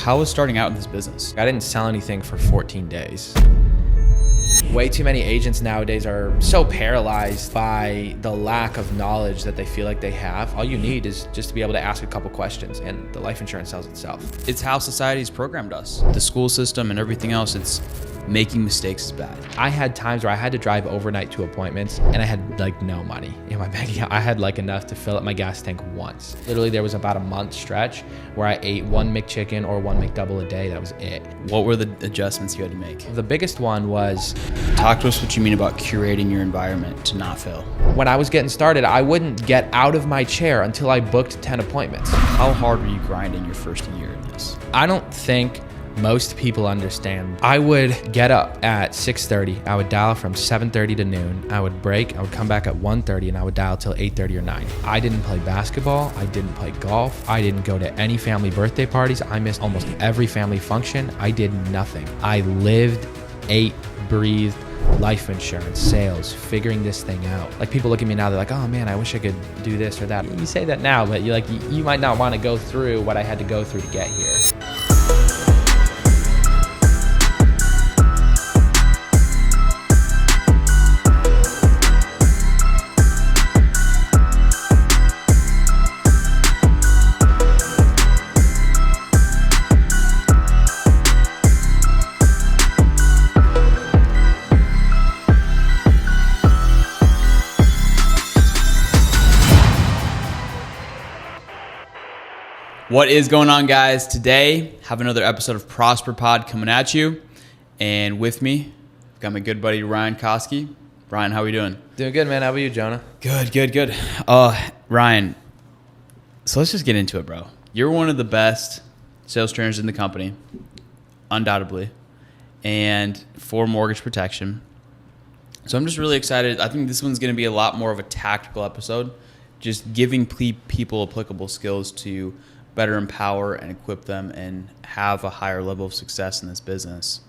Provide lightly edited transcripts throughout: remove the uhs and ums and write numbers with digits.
How was starting out in this business? I didn't sell anything for 14 days. Way too many agents nowadays are so paralyzed by the lack of knowledge that they feel like they have. All you need is just to be able to ask a couple questions, and the life insurance sells itself. It's how society's programmed us. The school system and everything else, it's making mistakes is bad. I had times where I had to drive overnight to appointments and I had like no money in my bank account. I had like enough to fill up my gas tank once. Literally there was about a month stretch where I ate one McChicken or one McDouble a day. That was it. What were the adjustments you had to make? The biggest one was, talk to us what you mean about curating your environment to not fail. when I was getting started, I wouldn't get out of my chair until I booked 10 appointments. How hard were you grinding your first year in this? I don't think most people understand. I would get up at 6:30. I would dial from 7:30 to noon. I would break. I would come back at 1:30 and I would dial till 8:30 or 9. I didn't play basketball. I didn't play golf. I didn't go to any family birthday parties. I missed almost every family function. I did nothing. I lived, ate, breathed life insurance, sales, figuring this thing out. Like people look at me now, they're like, oh man, I wish I could do this or that. You say that now, but you might not want to go through what I had to go through to get here. What is going on, guys? Today, have another episode of Prosper Pod coming at you. And with me, I've got my good buddy, Ryan Koske. Ryan, how are we doing? Doing good, man. How about you, Jonah? Good. Ryan, so let's just get into it, bro. You're one of the best sales trainers in the company, undoubtedly, and for mortgage protection. So I'm just really excited. I think this one's going to be a lot more of a tactical episode, just giving people applicable skills to better empower and equip them and have a higher level of success in this business.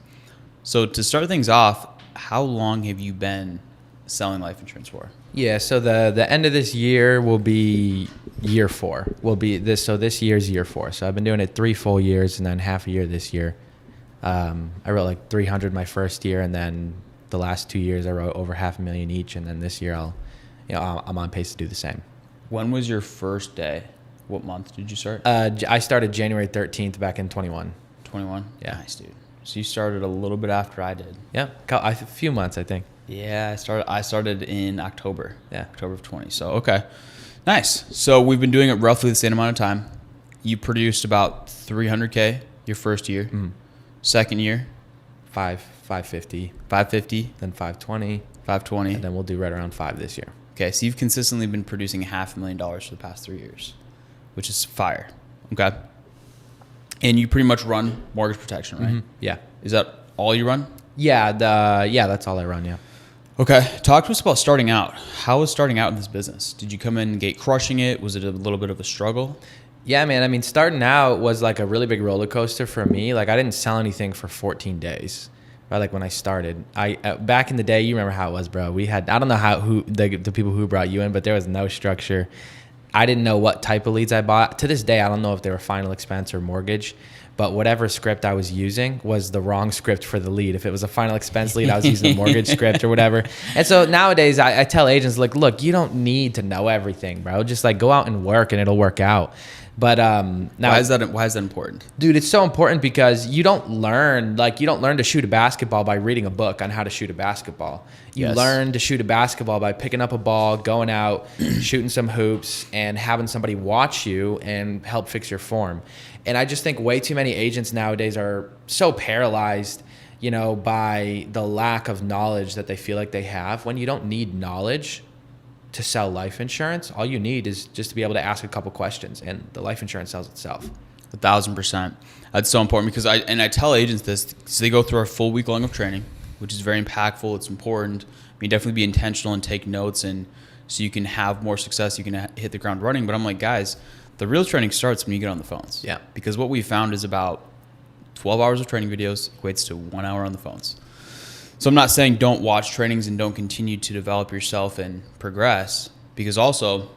So to start things off, how long have you been selling life insurance for? Yeah, so the end of this year will be year 4. So this year's year 4. So I've been doing it 3 full years and then half a year this year. I wrote like 300 my first year, and then the last 2 years I wrote over $500,000 each, and then this year I'm on pace to do the same. When was your first day? What month did you start? I started January 13th back in 21. 21? Yeah. Nice, dude. So you started a little bit after I did. Yeah, a few months, I think. Yeah, I started in October. Yeah. October of 20. So, okay. Nice. So we've been doing it roughly the same amount of time. You produced about $300K your first year. Mm-hmm. Second year? 550. 550. Then 520. 520. And then we'll do right around 5 this year. Okay, so you've consistently been producing $500,000 for the past 3 years, which is fire. Okay. And you pretty much run mortgage protection, right? Mm-hmm. Yeah. Is that all you run? Yeah, that's all I run, yeah. Okay. Talk to us about starting out. How was starting out in this business? Did you come in and get crushing it? Was it a little bit of a struggle? Yeah, man. I mean, starting out was like a really big roller coaster for me. Like I didn't sell anything for 14 days. Right, like when I started, back in the day, you remember how it was, bro. We had, I don't know who the people who brought you in, but there was no structure. I didn't know what type of leads I bought. To this day, I don't know if they were final expense or mortgage, but whatever script I was using was the wrong script for the lead. If it was a final expense lead, I was using a mortgage script or whatever. And so nowadays, I tell agents, like, look, you don't need to know everything, bro. Just like go out and work and it'll work out. But now, why is that important? Dude, it's so important because you don't learn to shoot a basketball by reading a book on how to shoot a basketball. You learn to shoot a basketball by picking up a ball, going out, shooting some hoops, and having somebody watch you and help fix your form. And I just think way too many agents nowadays are so paralyzed, by the lack of knowledge that they feel like they have, when you don't need knowledge to sell life insurance. All you need is just to be able to ask a couple questions, and the life insurance sells itself. 1,000%. That's so important because I tell agents this, so they go through our full week long of training, which is very impactful. It's important. I mean, definitely be intentional and take notes, and so you can have more success. You can hit the ground running. But I'm like, guys, the real training starts when you get on the phones. Yeah. Because what we found is about 12 hours of training videos equates to 1 hour on the phones. So I'm not saying don't watch trainings and don't continue to develop yourself and progress, because also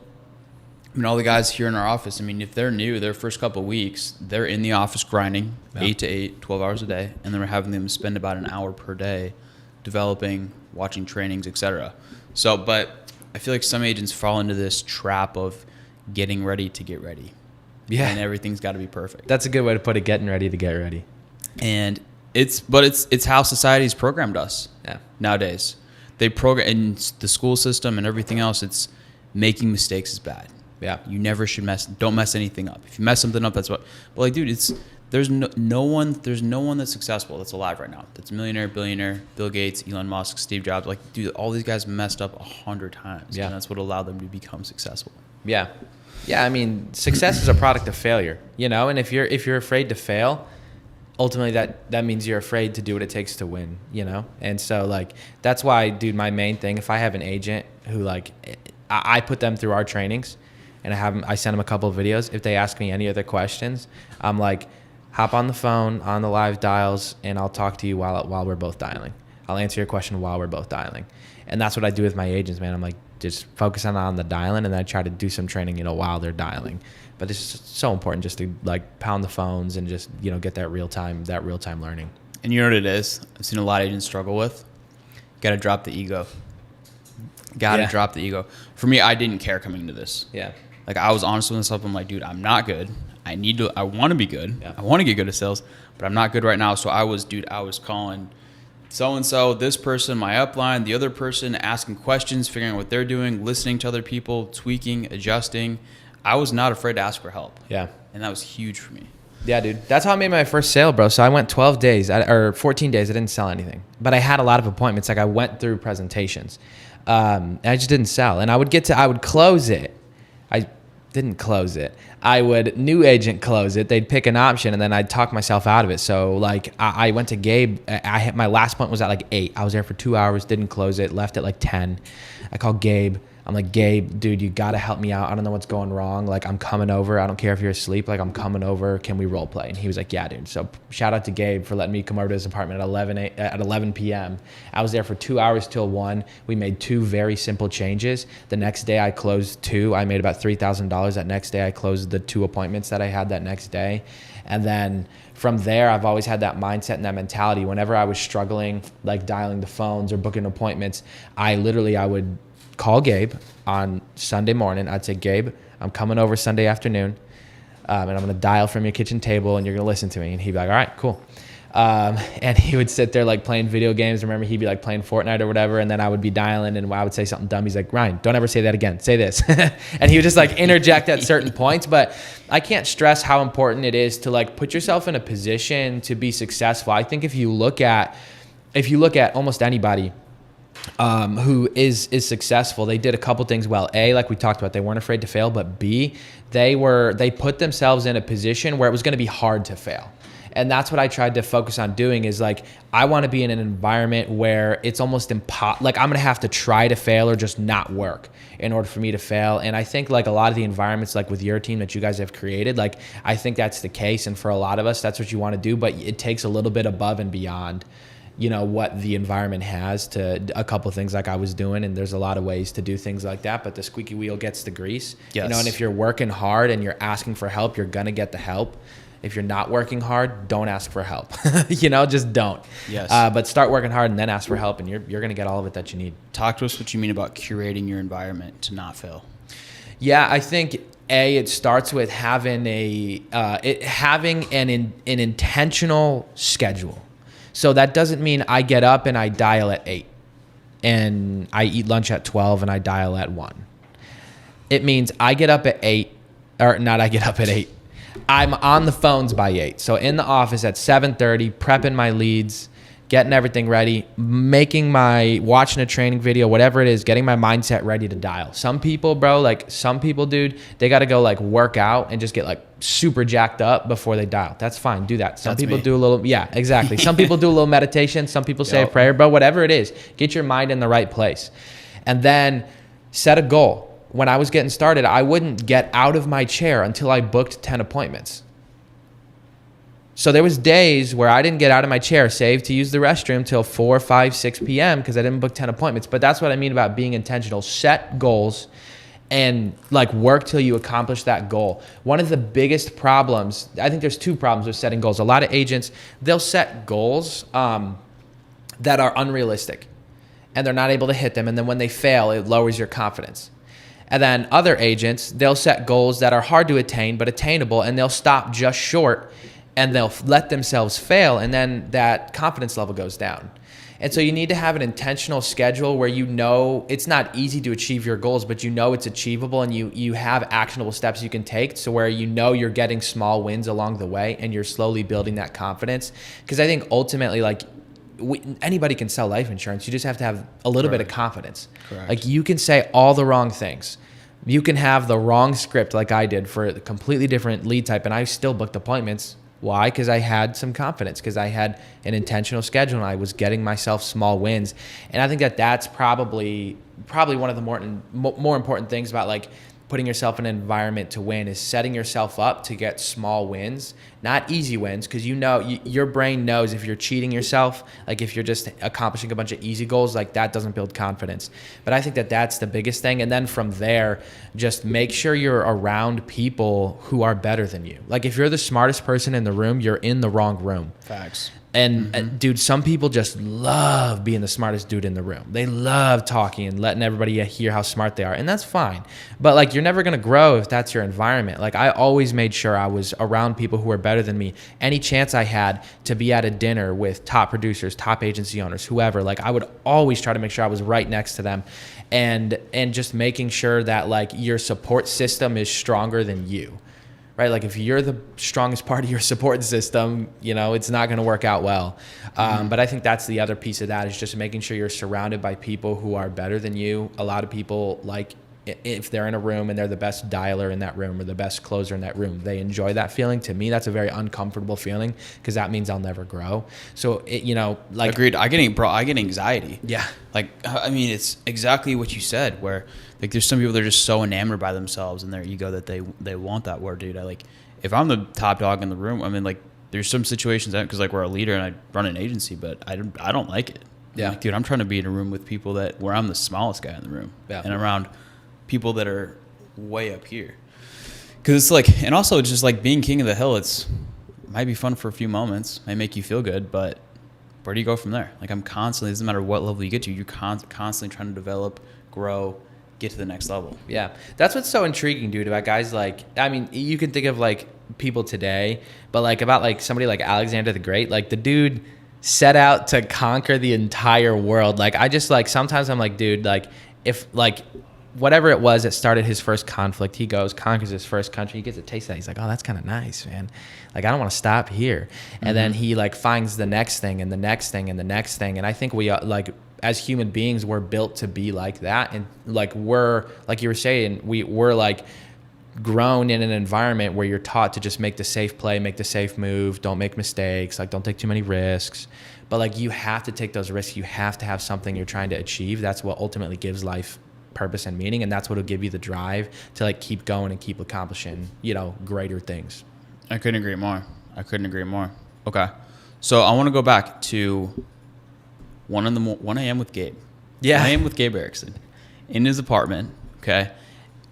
I mean, all the guys here in our office, I mean, if they're new, their first couple of weeks, they're in the office grinding 8 to 8, 12 hours a day, and then we're having them spend about an hour per day developing, watching trainings, etc. So, but I feel like some agents fall into this trap of getting ready to get ready. Yeah. And everything's got to be perfect. That's a good way to put it, getting ready to get ready. And it's how society's programmed us nowadays. They program in the school system and everything else. It's making mistakes is bad. Yeah. You never should don't mess anything up. If you mess something up, that's what. But like, dude, there's no one that's successful that's alive right now. That's a millionaire, billionaire, Bill Gates, Elon Musk, Steve Jobs. Like, dude, all these guys messed up 100 times. Yeah. And that's what allowed them to become successful. Yeah. Yeah. I mean, success is a product of failure, and if you're afraid to fail, ultimately that means you're afraid to do what it takes to win, And so like, that's why, dude, my main thing, if I have an agent who like, I put them through our trainings and I send them a couple of videos. If they ask me any other questions, I'm like, hop on the phone on the live dials and I'll talk to you while we're both dialing. I'll answer your question while we're both dialing. And that's what I do with my agents, man. I'm like, just focus on the dialing, and then I try to do some training, while they're dialing. But it's just so important just to like pound the phones and just, get that real time learning. And you know what it is? I've seen a lot of agents struggle with. Got to drop the ego. Drop the ego. For me, I didn't care coming into this. Yeah. Like, I was honest with myself. I'm like, dude, I'm not good. I want to be good. Yeah. I want to get good at sales, but I'm not good right now. So I was calling so-and-so, this person, my upline, the other person, asking questions, figuring out what they're doing, listening to other people, tweaking, adjusting. I was not afraid to ask for help. Yeah. And that was huge for me. Yeah, dude. That's how I made my first sale, bro. So I went 12 days or 14 days. I didn't sell anything, but I had a lot of appointments. Like, I went through presentations. And I just didn't sell. And I would close it. I didn't close it. New agent close it. They'd pick an option, and then I'd talk myself out of it. So like, I went to Gabe. My last point was at like 8. I was there for 2 hours, didn't close it, left at like 10. I called Gabe. I'm like, Gabe, dude, you got to help me out. I don't know what's going wrong. Like, I'm coming over. I don't care if you're asleep. Like, I'm coming over. Can we role play? And he was like, yeah, dude. So shout out to Gabe for letting me come over to his apartment at 11 p.m. I was there for 2 hours till 1. We made 2 very simple changes. The next day I closed 2. I made about $3,000 that next day. I closed the 2 appointments that I had that next day. And then from there, I've always had that mindset and that mentality. Whenever I was struggling, like dialing the phones or booking appointments, I would call Gabe on Sunday morning. I'd say, Gabe, I'm coming over Sunday afternoon, and I'm going to dial from your kitchen table, and you're going to listen to me. And he'd be like, all right, cool. And he would sit there like playing video games. Remember, he'd be like playing Fortnite or whatever, and then I would be dialing, and I would say something dumb. He's like, Ryan, don't ever say that again. Say this. And he would just like interject at certain points. But I can't stress how important it is to like put yourself in a position to be successful. I think if you look at almost anybody who is successful, they did a couple things well. A, like we talked about, they weren't afraid to fail, but B, they put themselves in a position where it was going to be hard to fail. And that's what I tried to focus on doing, is like, I want to be in an environment where it's almost like I'm going to have to try to fail or just not work in order for me to fail. And I think like a lot of the environments like with your team that you guys have created, like I think that's the case. And for a lot of us, that's what you want to do, but it takes a little bit above and beyond what the environment has to a couple of things like I was doing. And there's a lot of ways to do things like that, but the squeaky wheel gets the grease. Yes. And if you're working hard and you're asking for help, you're going to get the help. If you're not working hard, don't ask for help. Just don't. Yes. But start working hard and then ask for help, and you're going to get all of it that you need. Talk to us what you mean about curating your environment to not fail. Yeah, I think it starts with having an intentional schedule. So that doesn't mean I get up and I dial at 8 and I eat lunch at 12 and I dial at 1. It means I get up at 8, or not I get up at 8. I'm on the phones by 8. So in the office at 7:30, prepping my leads, getting everything ready, watching a training video, whatever it is, getting my mindset ready to dial. Some people, dude, they got to go like work out and just get like super jacked up before they dial. That's fine. Do that. Some people do a little, yeah, exactly. Some people do a little meditation. Some people say a prayer, bro, whatever it is, get your mind in the right place. And then set a goal. When I was getting started, I wouldn't get out of my chair until I booked 10 appointments. So there was days where I didn't get out of my chair, save to use the restroom till 4, 5, 6 p.m. because I didn't book 10 appointments. But that's what I mean about being intentional. Set goals and like work till you accomplish that goal. One of the biggest problems, I think there's two problems with setting goals. A lot of agents, they'll set goals that are unrealistic and they're not able to hit them. And then when they fail, it lowers your confidence. And then other agents, they'll set goals that are hard to attain, but attainable, and they'll stop just short and they'll let themselves fail. And then that confidence level goes down. And so you need to have an intentional schedule where you know it's not easy to achieve your goals, but you know it's achievable, and you have actionable steps you can take, so where you know you're getting small wins along the way and you're slowly building that confidence. Because I think ultimately, like, anybody can sell life insurance. You just have to have a little bit of confidence. Correct. Like, you can say all the wrong things. You can have the wrong script like I did for a completely different lead type, and I still booked appointments. Why? Because I had some confidence, because I had an intentional schedule and I was getting myself small wins. And I think that that's probably one of the more important things about like putting yourself in an environment to win is setting yourself up to get small wins, not easy wins, because you know your brain knows if you're cheating yourself, like if you're just accomplishing a bunch of easy goals, like that doesn't build confidence. But I think that that's the biggest thing. And then from there, just make sure you're around people who are better than you. Like if you're the smartest person in the room, you're in the wrong room. Facts. And dude, some people just love being the smartest dude in the room. They love talking and letting everybody hear how smart they are. And that's fine. But like, you're never going to grow if that's your environment. Like I always made sure I was around people who were better than me. Any chance I had to be at a dinner with top producers, top agency owners, whoever, like I would always try to make sure I was right next to them, and just making sure that like your support system is stronger than you. Right? Like if you're the strongest part of your support system, you know, it's not going to work out well. But I think that's the other piece of that, is just making sure you're surrounded by people who are better than you. A lot of people, like if they're in a room and they're the best dialer in that room or the best closer in that room, they enjoy that feeling. To me, that's a very uncomfortable feeling, because that means I'll never grow. So, you know, like. Agreed. I get anxiety. Yeah. Like, I mean, it's exactly what you said, where like there's some people that are just so enamored by themselves and their ego that they want that word, dude. Like if I'm the top dog in the room, I mean, like there's some situations that, because like we're a leader and I run an agency, but I don't like it. Yeah. Like, dude, I'm trying to be in a room with people where I'm the smallest guy in the room, and around people that are way up here. Because it's like, and also just like being king of the hill, it might be fun for a few moments, might make you feel good, but where do you go from there? Like I'm constantly, it doesn't matter what level you get to, you're constantly trying to develop, grow, get to the next level. Yeah. That's what's so intriguing, dude, about guys like, I mean, you can think of like people today, but like about like somebody like Alexander the Great, like the dude set out to conquer the entire world. Like I just like, sometimes I'm like, dude, like if like whatever it was that started his first conflict, he goes, conquers his first country, he gets a taste of that. He's like, oh, that's kind of nice, man. Like, I don't want to stop here. And then he like finds the next thing and the next thing and the next thing. And I think we like, as human beings, we're built to be like that. And like, we're, like you were saying, we're like grown in an environment where you're taught to just make the safe play, make the safe move, don't make mistakes, like don't take too many risks. But like, you have to take those risks. You have to have something you're trying to achieve. That's what ultimately gives life purpose and meaning, and that's what will give you the drive to like keep going and keep accomplishing, you know, greater things. I couldn't agree more. Okay, so I want to go back to 1 a.m. with Gabe. 1 a.m. with Gabe Erickson in his apartment. Okay,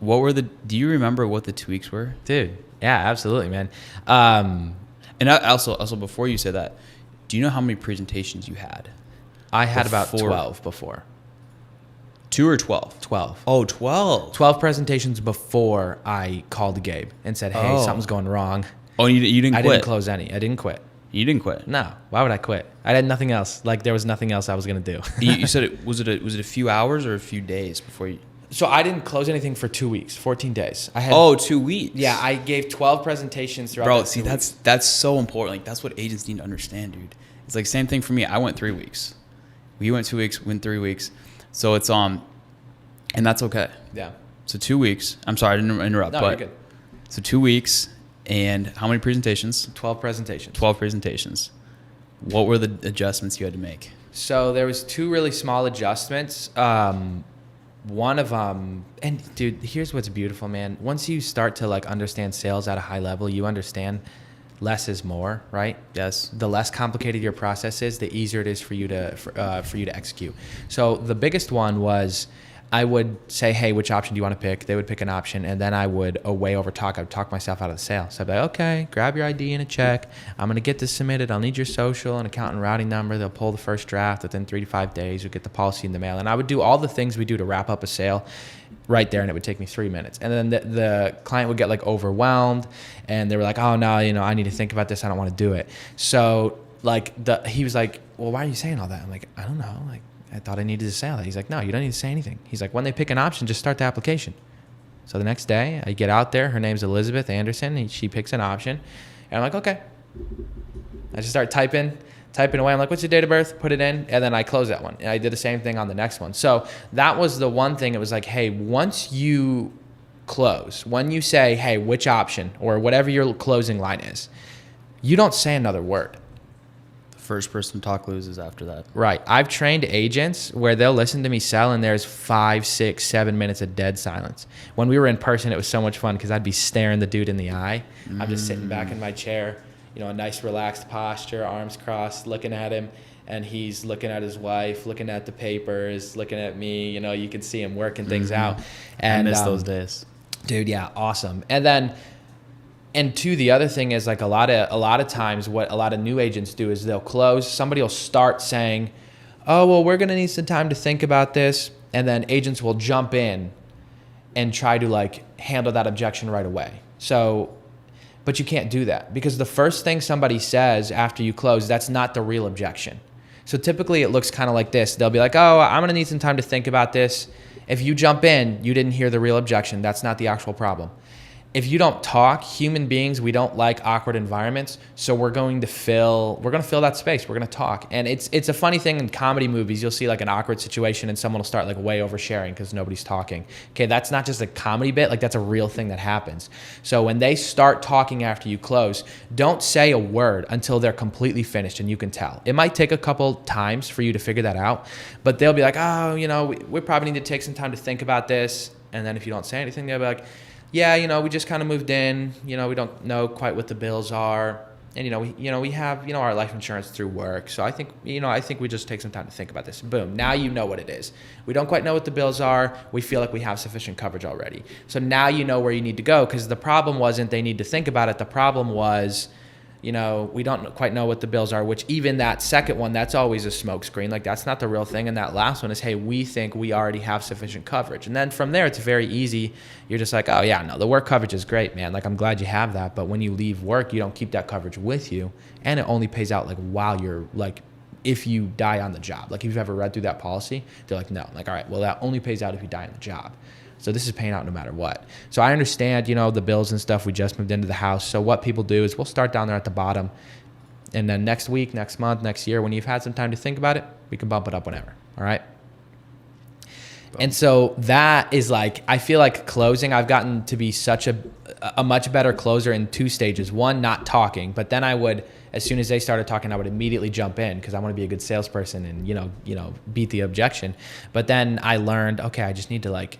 do you remember what the tweaks were, dude? Yeah, absolutely, man. And also before you say that, do you know how many presentations you had? I had about 12 before. 2 or 12? 12. Oh, 12. 12 presentations before I called Gabe and said, hey, something's going wrong. Oh, you didn't quit? I didn't close any. I didn't quit. You didn't quit? No. Why would I quit? I had nothing else. Like, there was nothing else I was going to do. You said was it a few hours or a few days before you? So I didn't close anything for 2 weeks, 14 days. I had 2 weeks. Yeah, I gave 12 presentations throughout. Bro, see, that's so important. Like, that's what agents need to understand, dude. It's like same thing for me. I went 3 weeks. You went 2 weeks, went 3 weeks. So it's and that's okay. Yeah. So 2 weeks. I'm sorry, I didn't interrupt. No, but you're good. So 2 weeks, and how many presentations? 12 presentations. 12 presentations. What were the adjustments you had to make? So there was 2 really small adjustments. One of them, and dude, here's what's beautiful, man. Once you start to like understand sales at a high level, you understand less is more, right? Yes. The less complicated your process is, the easier it is for you to execute. So the biggest one was I would say, hey, which option do you want to pick? They would pick an option, and then I would way over talk. I would talk myself out of the sale. So I'd be like, okay, grab your ID and a check. I'm going to get this submitted. I'll need your social and account and routing number. They'll pull the first draft within 3 to 5 days. You'll get the policy in the mail. And I would do all the things we do to wrap up a sale right there, and it would take me 3 minutes. And then the client would get like overwhelmed, and they were like, oh, no, I need to think about this. I don't want to do it. So like he was like, well, why are you saying all that? I'm like, I don't know. Like, I thought I needed to say all that. He's like, no, you don't need to say anything. He's like, when they pick an option, just start the application. So the next day I get out there, her name's Elizabeth Anderson, and she picks an option. And I'm like, okay. I just start typing away. I'm like, what's your date of birth? Put it in. And then I close that one. And I did the same thing on the next one. So that was the one thing. It was like, hey, once you close, when you say, hey, which option or whatever your closing line is, you don't say another word. First person to talk loses after that. Right. I've trained agents where they'll listen to me sell and there's 5, 6, 7 minutes of dead silence. When we were in person, it was so much fun because I'd be staring the dude in the eye. I'm just sitting back in my chair, a nice relaxed posture, arms crossed, looking at him. And he's looking at his wife, looking at the papers, looking at me. You can see him working things out. And I miss those days. Dude, yeah, awesome. And two, the other thing is like a lot of times what a lot of new agents do is they'll close. Somebody will start saying, oh, well, we're going to need some time to think about this. And then agents will jump in and try to like handle that objection right away. But you can't do that because the first thing somebody says after you close, that's not the real objection. So typically it looks kind of like this. They'll be like, oh, I'm going to need some time to think about this. If you jump in, you didn't hear the real objection. That's not the actual problem. If you don't talk, human beings, we don't like awkward environments. So we're going to fill that space. We're going to talk. And it's a funny thing in comedy movies. You'll see like an awkward situation and someone will start like way oversharing because nobody's talking. Okay, that's not just a comedy bit. Like that's a real thing that happens. So when they start talking after you close, don't say a word until they're completely finished and you can tell. It might take a couple times for you to figure that out, but they'll be like, oh, we probably need to take some time to think about this. And then if you don't say anything, they'll be like, yeah, we just kind of moved in. We don't know quite what the bills are, and we have our life insurance through work. So I think we just take some time to think about this. Boom, now you know what it is. We don't quite know what the bills are. We feel like we have sufficient coverage already. So now you know where you need to go because the problem wasn't they need to think about it. The problem was, we don't quite know what the bills are. Which even that second one, that's always a smoke screen. Like that's not the real thing. And that last one is, hey, we think we already have sufficient coverage. And then from there, it's very easy. You're just like, oh yeah, no, the work coverage is great, man. Like I'm glad you have that. But when you leave work, you don't keep that coverage with you, and it only pays out like while you're like, if you die on the job. Like if you've ever read through that policy, they're like, no, like all right, well that only pays out if you die on the job. So this is paying out no matter what. So I understand, the bills and stuff. We just moved into the house. So what people do is we'll start down there at the bottom. And then next week, next month, next year, when you've had some time to think about it, we can bump it up whenever. All right. And so that is like, I feel like closing, I've gotten to be such a much better closer in 2 stages. One, not talking, but then I would, as soon as they started talking, I would immediately jump in because I want to be a good salesperson and, beat the objection. But then I learned, okay, I just need to like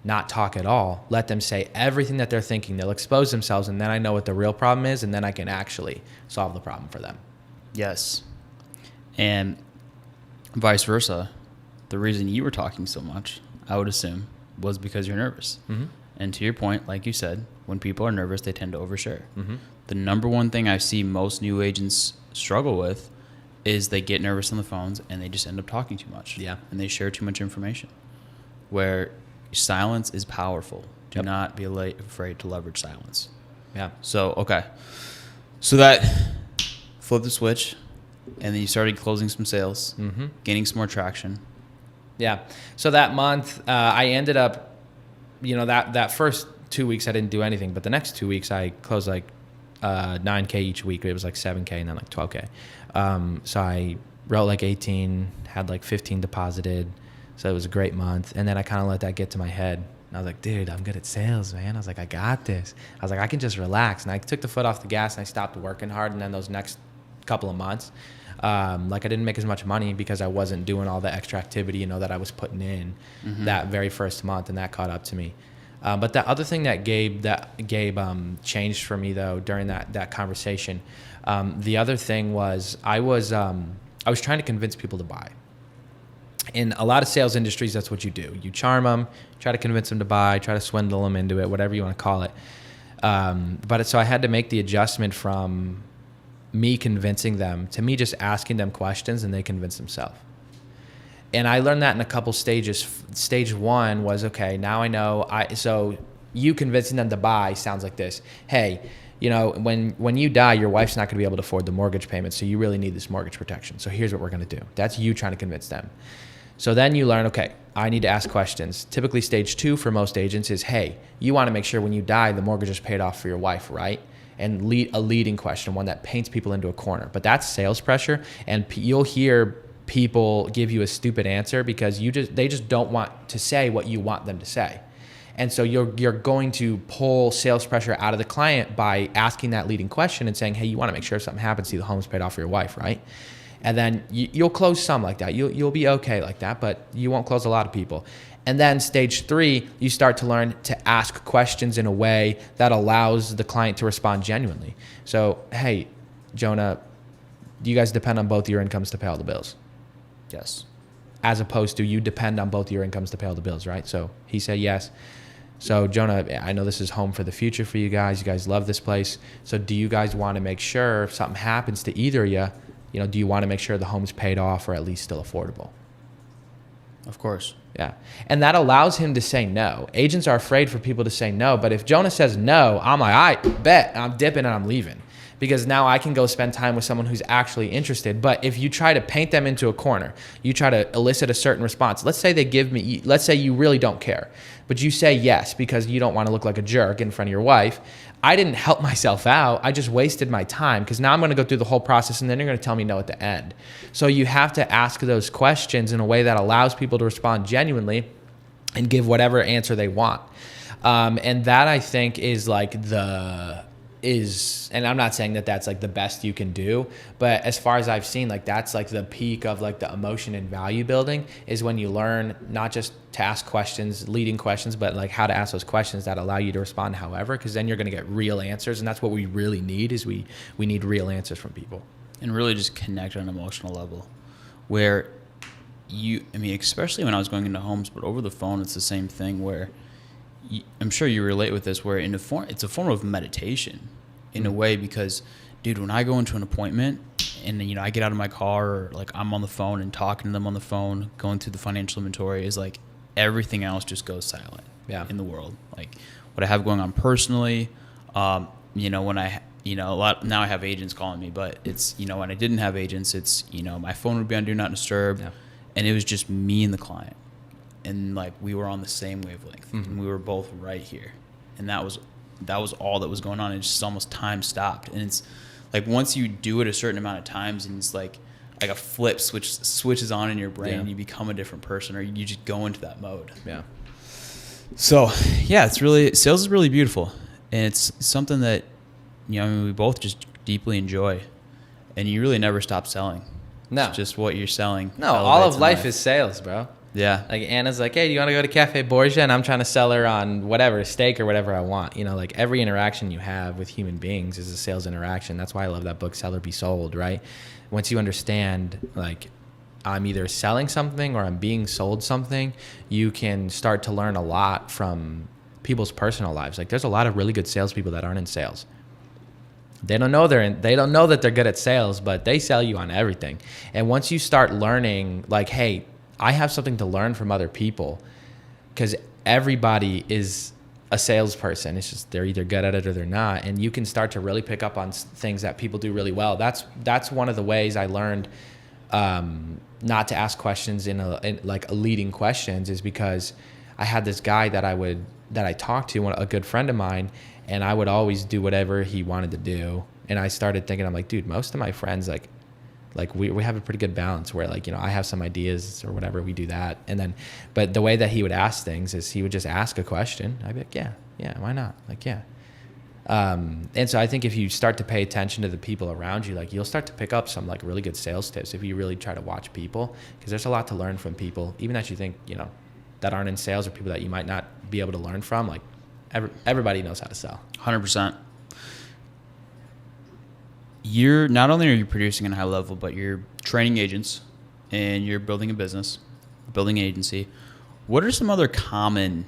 not talk at all. Let them say everything that they're thinking. They'll expose themselves, and then I know what the real problem is, and then I can actually solve the problem for them. Yes. And vice versa. The reason you were talking so much, I would assume, was because you're nervous. Mm-hmm. And to your point, like you said, when people are nervous, they tend to overshare. Mm-hmm. The number one thing I see most new agents struggle with is they get nervous on the phones and they just end up talking too much. Yeah. And they share too much information. Where silence is powerful. Do not be afraid to leverage silence. Yeah. So, okay. So that flip the switch, and then you started closing some sales, gaining some more traction. Yeah. So that month, I ended up, that first 2 weeks I didn't do anything, but the next 2 weeks I closed like $9K each week. It was like $7K and then like $12K. So I wrote like 18, had like 15 deposited. So it was a great month. And then I kind of let that get to my head. And I was like, dude, I'm good at sales, man. I was like, I got this. I was like, I can just relax. And I took the foot off the gas and I stopped working hard. And then those next couple of months, I didn't make as much money because I wasn't doing all the extra activity, that I was putting in that very first month. And that caught up to me. But the other thing that Gabe changed for me though during that conversation, the other thing was I was trying to convince people to buy. In a lot of sales industries, that's what you do. You charm them, try to convince them to buy, try to swindle them into it, whatever you want to call it. So I had to make the adjustment from me convincing them to me just asking them questions and they convince themselves. And I learned that in a couple stages. Stage one was, okay, now I know. So you convincing them to buy sounds like this. Hey, when you die, your wife's not going to be able to afford the mortgage payment, so you really need this mortgage protection. So here's what we're going to do. That's you trying to convince them. So then you learn, okay, I need to ask questions. Typically stage 2 for most agents is, hey, you want to make sure when you die, the mortgage is paid off for your wife, right? And a leading question, one that paints people into a corner. But that's sales pressure, and you'll hear people give you a stupid answer because they just don't want to say what you want them to say. And so you're going to pull sales pressure out of the client by asking that leading question and saying, hey, you want to make sure if something happens to you, the home's paid off for your wife, right? And then you'll close some like that. You'll be okay like that, but you won't close a lot of people. And then stage 3, you start to learn to ask questions in a way that allows the client to respond genuinely. So, hey, Jonah, do you guys depend on both your incomes to pay all the bills? Yes. As opposed to you depend on both your incomes to pay all the bills, right? So he said yes. So Jonah, I know this is home for the future for you guys. You guys love this place. So do you guys want to make sure if something happens to either of you, do you want to make sure the home's paid off or at least still affordable? Of course. Yeah. And that allows him to say no. Agents are afraid for people to say no. But if Jonah says no, I'm like, I bet I'm dipping and I'm leaving. Because now I can go spend time with someone who's actually interested. But if you try to paint them into a corner, you try to elicit a certain response. Let's say let's say you really don't care, but you say yes because you don't want to look like a jerk in front of your wife. I didn't help myself out. I just wasted my time because now I'm going to go through the whole process and then you're going to tell me no at the end. So you have to ask those questions in a way that allows people to respond genuinely and give whatever answer they want. And that I think is and I'm not saying that that's like the best you can do, but as far as I've seen, like that's like the peak of like the emotion and value building is when you learn not just to ask questions, leading questions, but like how to ask those questions that allow you to respond however, because then you're going to get real answers. And that's what we really need is we need real answers from people. And really just connect on an emotional level where especially when I was going into homes, but over the phone, it's the same thing where I'm sure you relate with this, where it's a form of meditation in a way because, dude, when I go into an appointment and, I get out of my car or like I'm on the phone and talking to them on the phone, going through the financial inventory is like everything else just goes silent in the world. Like what I have going on personally, when I, a lot, now I have agents calling me, but it's, when I didn't have agents, it's, my phone would be on Do Not Disturb and it was just me and the client. And like we were on the same wavelength and we were both right here. And that was all that was going on. It's just almost time stopped. And it's like once you do it a certain amount of times and it's like a flip switches on in your brain and you become a different person or you just go into that mode. Yeah. So sales is really beautiful. And it's something that, we both just deeply enjoy. And you really never stop selling. No. It's just what you're selling. No, all of life is sales, bro. Yeah. Like Anna's like, hey, do you want to go to Cafe Borgia? And I'm trying to sell her on whatever, steak or whatever I want. Like every interaction you have with human beings is a sales interaction. That's why I love that book, Sell or Be Sold, right? Once you understand, like, I'm either selling something or I'm being sold something, you can start to learn a lot from people's personal lives. Like there's a lot of really good salespeople that aren't in sales. They don't know that they're good at sales, but they sell you on everything. And once you start learning, like, hey, I have something to learn from other people because everybody is a salesperson. It's just they're either good at it or they're not. And you can start to really pick up on things that people do really well. That's one of the ways I learned not to ask questions in leading questions is because I had this guy that I talked to, a good friend of mine, and I would always do whatever he wanted to do. And I started thinking, I'm like, dude, most of my friends, like we have a pretty good balance where I have some ideas or whatever, we do that. And then, but the way that he would ask things is he would just ask a question. I'd be like, yeah, why not? Like, yeah. And so I think if you start to pay attention to the people around you, like you'll start to pick up some like really good sales tips if you really try to watch people, because there's a lot to learn from people, even that you think, that aren't in sales or people that you might not be able to learn from. Like everybody knows how to sell. 100%. You're not only are you producing at a high level, but you're training agents and you're building a business. building an agency. What are some other common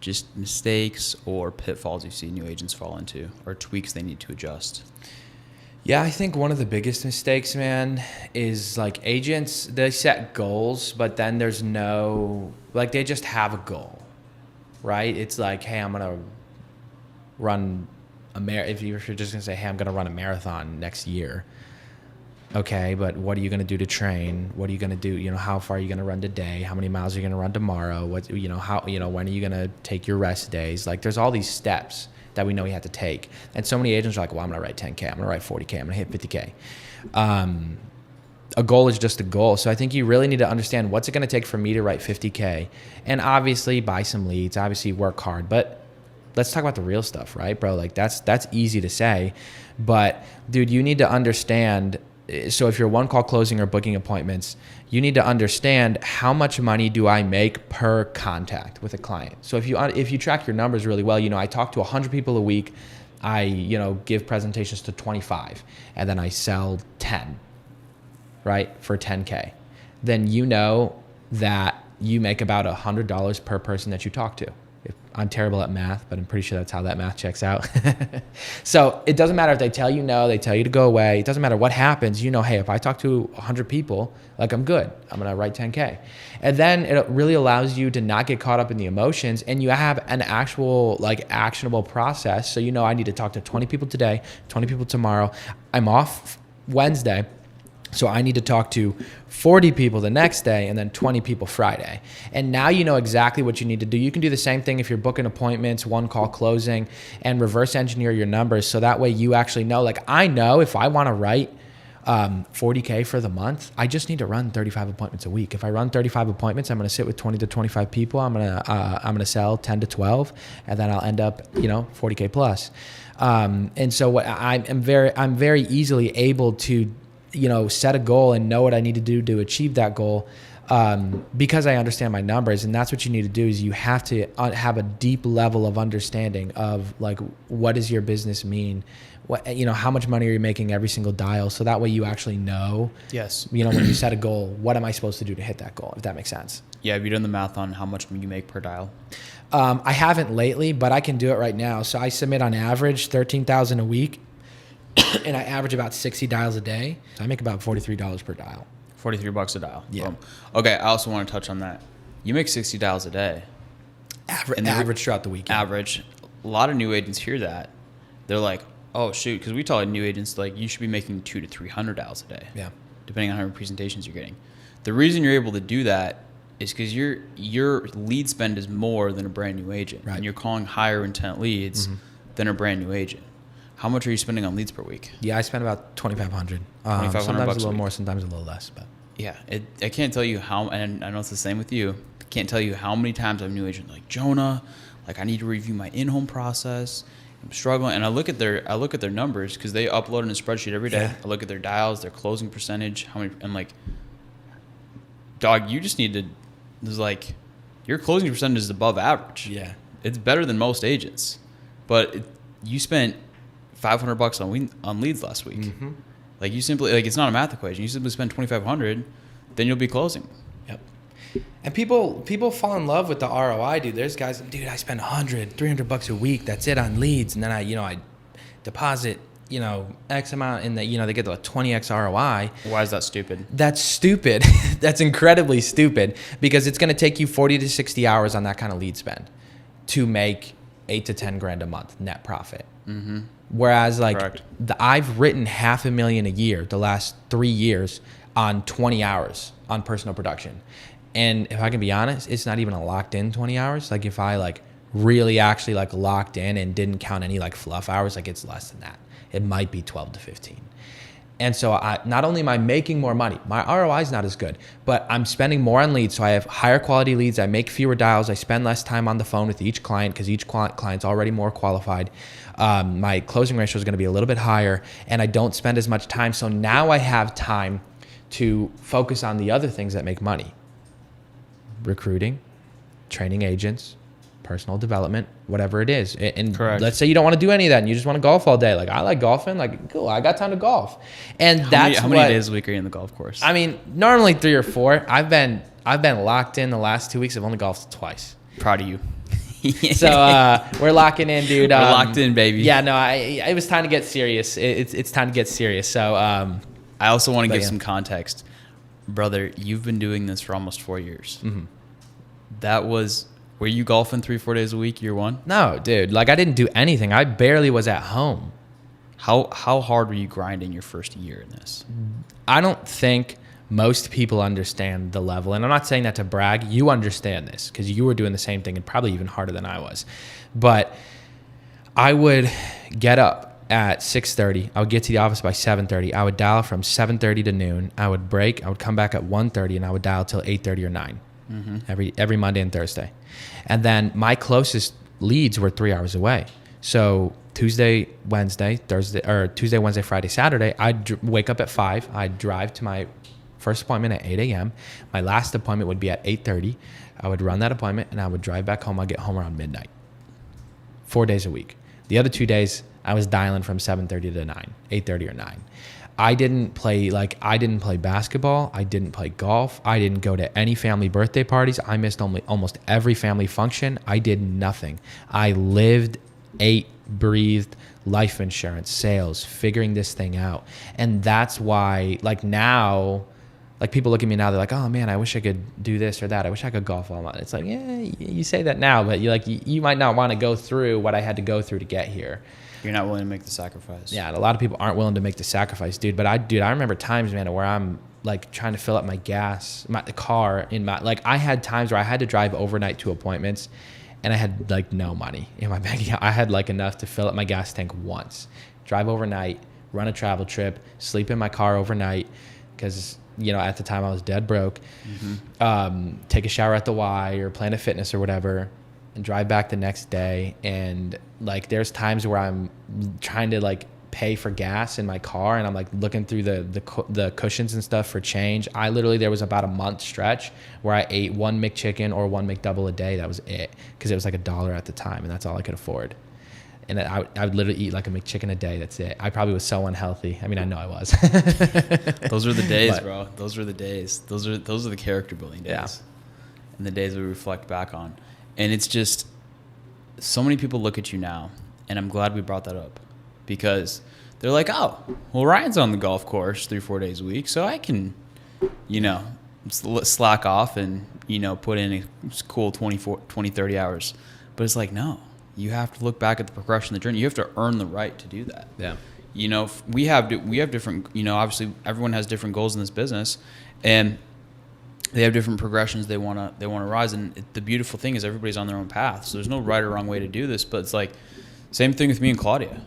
just mistakes or pitfalls you see new agents fall into, or tweaks they need to adjust? Yeah, I think one of the biggest mistakes, man, is like agents, they set goals, but then there's no, like they just have a goal, right? It's like, hey, I'm going to run if you're just going to say, hey, I'm going to run a marathon next year. Okay, but what are you going to do to train? What are you going to do? You know, how far are you going to run today? How many miles are you going to run tomorrow? What, you know, how, you know, when are you going to take your rest days? Like there's all these steps that we know we have to take. And so many agents are like, well, I'm going to write 10K. I'm going to write 40K. I'm going to hit 50K. A goal is just a goal. So I think you really need to understand what's it going to take for me to write 50K, and obviously buy some leads, obviously work hard, but let's talk about the real stuff, right, bro? Like that's easy to say, but dude, you need to understand. So if you're one call closing or booking appointments, you need to understand how much money do I make per contact with a client. So if you track your numbers really well, you know, I talk to 100 people a week. I, you know, give presentations to 25, and then I sell 10, right, for 10K. Then you know that you make about $100 per person that you talk to. I'm terrible at math, but I'm pretty sure that's how that math checks out. So it doesn't matter if they tell you no, they tell you to go away. It doesn't matter what happens. You know, hey, if I talk to 100 people, like I'm good. I'm going to write 10K. And then it really allows you to not get caught up in the emotions, and you have an actual like actionable process. So you know, I need to talk to 20 people today, 20 people tomorrow. I'm off Wednesday, so I need to talk to 40 people the next day and then 20 people Friday. And now you know exactly what you need to do. You can do the same thing if you're booking appointments, one call closing, and reverse engineer your numbers. So that way you actually know, like I know if I want to write 40K for the month, I just need to run 35 appointments a week. If I run 35 appointments, I'm going to sit with 20 to 25 people. I'm going to sell 10 to 12, and then I'll end up, you know, 40K plus. And so what I'm very easily able to, you know, set a goal and know what I need to do to achieve that goal, because I understand my numbers. And that's what you need to do, is you have to have a deep level of understanding of like, what does your business mean? What, you know, how much money are you making every single dial? So that way you actually know, Yes. you know, when you set a goal, what am I supposed to do to hit that goal? If that makes sense. Yeah. Have you done the math on how much you make per dial? I haven't lately, but I can do it right now. So I submit on average 13,000 a week. And I average about 60 dials a day. So I make about $43 per dial. $43 a dial. Yeah. Boom. Okay. I also want to touch on that. You make 60 dials a day. Average throughout the weekend. Average. A lot of new agents hear that. They're like, oh shoot. Cause we tell new agents, like, you should be making 200 to 300 dials a day. Yeah. Depending on how many presentations you're getting. The reason you're able to do that is because your lead spend is more than a brand new agent. Right. And you're calling higher intent leads than a brand new agent. How much are you spending on leads per week? Yeah, I spend about $2,500. $2,500 sometimes a little a more, week. sometimes a little less. But Yeah, I can't tell you how, and I know it's the same with you. I can't tell you how many times I'm a new agent like, Jonah, like I need to review my in-home process. I'm struggling, and I look at their numbers because they upload in a spreadsheet every day. Yeah. I look at their dials, their closing percentage, how many, and like, dog, you just need to. There's like, your closing percentage is above average. yeah, It's better than most agents, but you spent $500 on leads last week. Like you simply, like, it's not a math equation. You simply spend $2,500, then you'll be closing. yep. And people fall in love with the ROI, dude. There's guys, dude, I spend $100, $300 a week. That's it on leads, and then I deposit, X amount, and they get the 20x ROI. Why is that stupid? That's stupid. That's incredibly stupid, because it's going to take you 40 to 60 hours on that kind of lead spend to make 8 to 10 grand a month net profit. Whereas like I've written $500,000 a year the last 3 years on 20 hours on personal production. And if I can be honest, it's not even a locked in 20 hours. Like if I like really actually like locked in and didn't count any like fluff hours, like it's less than that. It might be 12 to 15. And so not only am I making more money, my ROI is not as good, but I'm spending more on leads. So I have higher quality leads. I make fewer dials. I spend less time on the phone with each client because each client's already more qualified. My closing ratio is going to be a little bit higher, and I don't spend as much time. So now I have time to focus on the other things that make money: recruiting, training agents, personal development, whatever it is. And Correct. Let's say you don't want to do any of that and you just want to golf all day. Like, I like golfing. Like, cool, I got time to golf. And How many days a week are you in the golf course? I mean, normally 3 or 4. I've been I've been locked in the last 2 weeks. I've only golfed twice. Proud of you. So we're locking in, dude. We're locked in, baby. Yeah, no, it was time to get serious. It's time to get serious. So I also want to give some context. Brother, you've been doing this for almost 4 years. Mm-hmm. Were you golfing 3-4 days a week year one? No, dude. Like, I didn't do anything. I barely was at home. How hard were you grinding your first year in this? I don't think most people understand the level. And I'm not saying that to brag. You understand this because you were doing the same thing and probably even harder than I was. But I would get up at 6:30. I would get to the office by 7:30. I would dial from 7:30 to noon. I would break. I would come back at 1:30 and I would dial till 8:30 or 9 every Monday and Thursday. And then my closest leads were 3 hours away. So Tuesday, Wednesday, Friday, Saturday, I'd wake up at 5. I'd drive to my first appointment at 8 a.m. My last appointment would be at 8:30. I would run that appointment and I would drive back home. I'd get home around midnight. 4 days a week. The other 2 days, I was dialing from 7:30 to 9, 8:30 or 9. I didn't play basketball. I didn't play golf. I didn't go to any family birthday parties. I missed almost every family function. I did nothing. I lived, ate, breathed life insurance, sales, figuring this thing out. And that's why, like, now, like, people look at me now, they're like, oh man, I wish I could do this or that. I wish I could golf all night. It's like, yeah, you say that now, but you might not want to go through what I had to go through to get here. You're not willing to make the sacrifice. Yeah, and a lot of people aren't willing to make the sacrifice, dude. But I remember times, man, where I'm like trying to fill up my gas, the car like, I had times where I had to drive overnight to appointments and I had like no money in my bank account. I had like enough to fill up my gas tank once, drive overnight, run a travel trip, sleep in my car overnight because, at the time I was dead broke, take a shower at the Y or Planet Fitness or whatever, and drive back the next day. And like, there's times where I'm trying to like pay for gas in my car and I'm like looking through the cushions and stuff for change. There was about a month stretch where I ate one McChicken or one McDouble a day. That was it, because it was like $1 at the time and that's all I could afford. And I would literally eat like a McChicken a day. That's it. I probably was so unhealthy. I mean, I know I was. Those were the days, bro. Those were the days. Those are the character building days. Yeah. And the days we reflect back on. And it's just, so many people look at you now, and I'm glad we brought that up, because they're like, oh, well, Ryan's on the golf course 3-4 days a week, so I can, slack off and, put in a cool 20-30 hours. But it's like, no, you have to look back at the progression of the journey. You have to earn the right to do that. Yeah. We have different, obviously everyone has different goals in this business, and they have different progressions they want to rise. And the beautiful thing is everybody's on their own path. So there's no right or wrong way to do this, but it's like same thing with me and Claudia,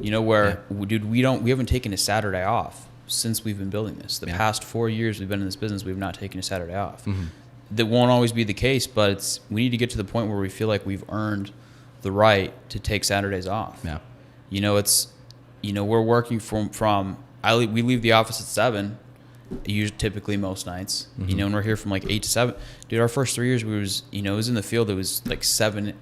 dude, we haven't taken a Saturday off since we've been building this. The past 4 years we've been in this business, we've not taken a Saturday off. Mm-hmm. That won't always be the case, but we need to get to the point where we feel like we've earned the right to take Saturdays off. Yeah. We're working we leave the office at 7. Typically most nights, and we're here from like 8 to 7. Dude, our first 3 years it was in the field. It was like 7.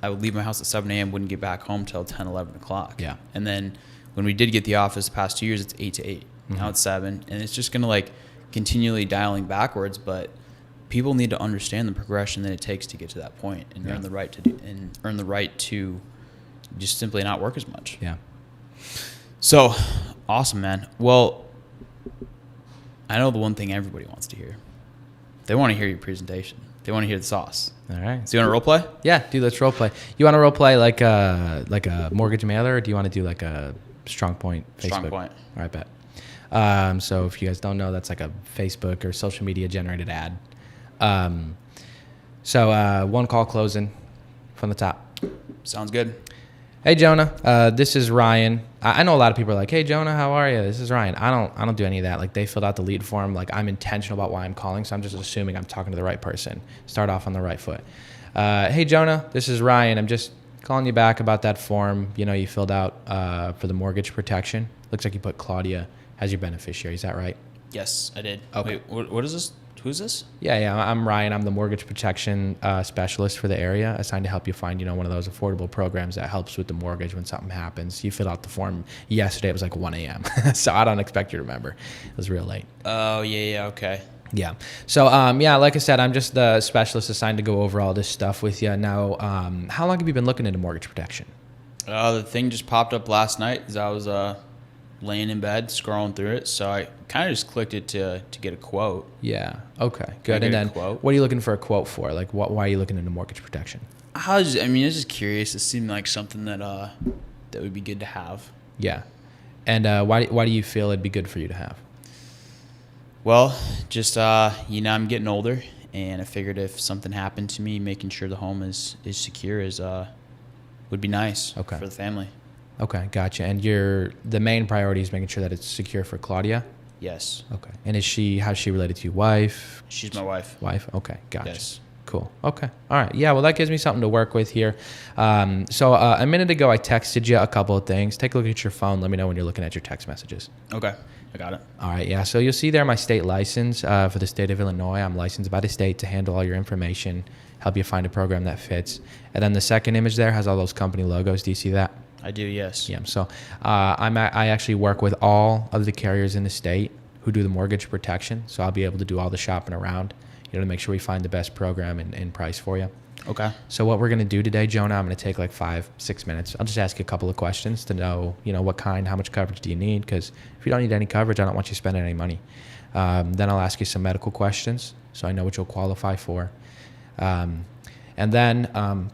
I would leave my house at 7 a.m. Wouldn't get back home till 10, 11 o'clock. Yeah. And then when we did get the office the past 2 years, it's 8 to 8. Now it's 7, and it's just gonna like continually dialing backwards. But people need to understand the progression that it takes to get to that point and earn the right to just simply not work as much. Yeah. So awesome, man. Well, I know the one thing everybody wants to hear. They want to hear your presentation. They want to hear the sauce. All right. So you want to role play? Yeah, dude, let's role play. You want to role play like a mortgage mailer, or do you want to do like a Strong Point Facebook? Strong Point. All right, bet. So if you guys don't know, that's like a Facebook or social media generated ad. So one call closing from the top. Sounds good. Hey Jonah, this is Ryan. I know a lot of people are like, hey Jonah, how are you? This is Ryan. I don't do any of that. Like, they filled out the lead form. Like, I'm intentional about why I'm calling, so I'm just assuming I'm talking to the right person. Start off on the right foot. Hey Jonah, this is Ryan. I'm just calling you back about that form you filled out for the mortgage protection. Looks like you put Claudia as your beneficiary. Is that right? Yes, I did. Okay. Wait, what is this? Who's this? Yeah. I'm Ryan. I'm the mortgage protection specialist for the area, assigned to help you find, one of those affordable programs that helps with the mortgage when something happens. You filled out the form yesterday. It was like 1 a.m. So I don't expect you to remember. It was real late. Oh, yeah, okay. Yeah. So, like I said, I'm just the specialist assigned to go over all this stuff with you. Now, how long have you been looking into mortgage protection? The thing just popped up last night as I was laying in bed scrolling through it. So I kind of just clicked it to get a quote. Yeah. Okay. Good. Can I And get then, a quote? what are you looking for a quote for? Like, why are you looking into mortgage protection? I was just curious. It seemed like something that would be good to have. Yeah. And why do you feel it'd be good for you to have? Well, just I'm getting older, and I figured if something happened to me, making sure the home is secure would be nice. Okay. For the family. Okay, gotcha. And the main priority is making sure that it's secure for Claudia? Yes. Okay. And how's she related to you? Wife? She's my wife. Wife? Okay, gotcha. Yes. Cool. Okay. All right. Yeah, well, that gives me something to work with here. So a minute ago, I texted you a couple of things. Take a look at your phone. Let me know when you're looking at your text messages. Okay. I got it. All right. Yeah. So you'll see there my state license for the state of Illinois. I'm licensed by the state to handle all your information, help you find a program that fits. And then the second image there has all those company logos. Do you see that? I do, yes. Yeah. So I actually work with all of the carriers in the state who do the mortgage protection. So I'll be able to do all the shopping around, to make sure we find the best program and price for you. Okay. So what we're going to do today, Jonah, I'm going to take like 5-6 minutes. I'll just ask you a couple of questions to know, what kind, how much coverage do you need? Because if you don't need any coverage, I don't want you spending any money. Then I'll ask you some medical questions so I know what you'll qualify for. And then,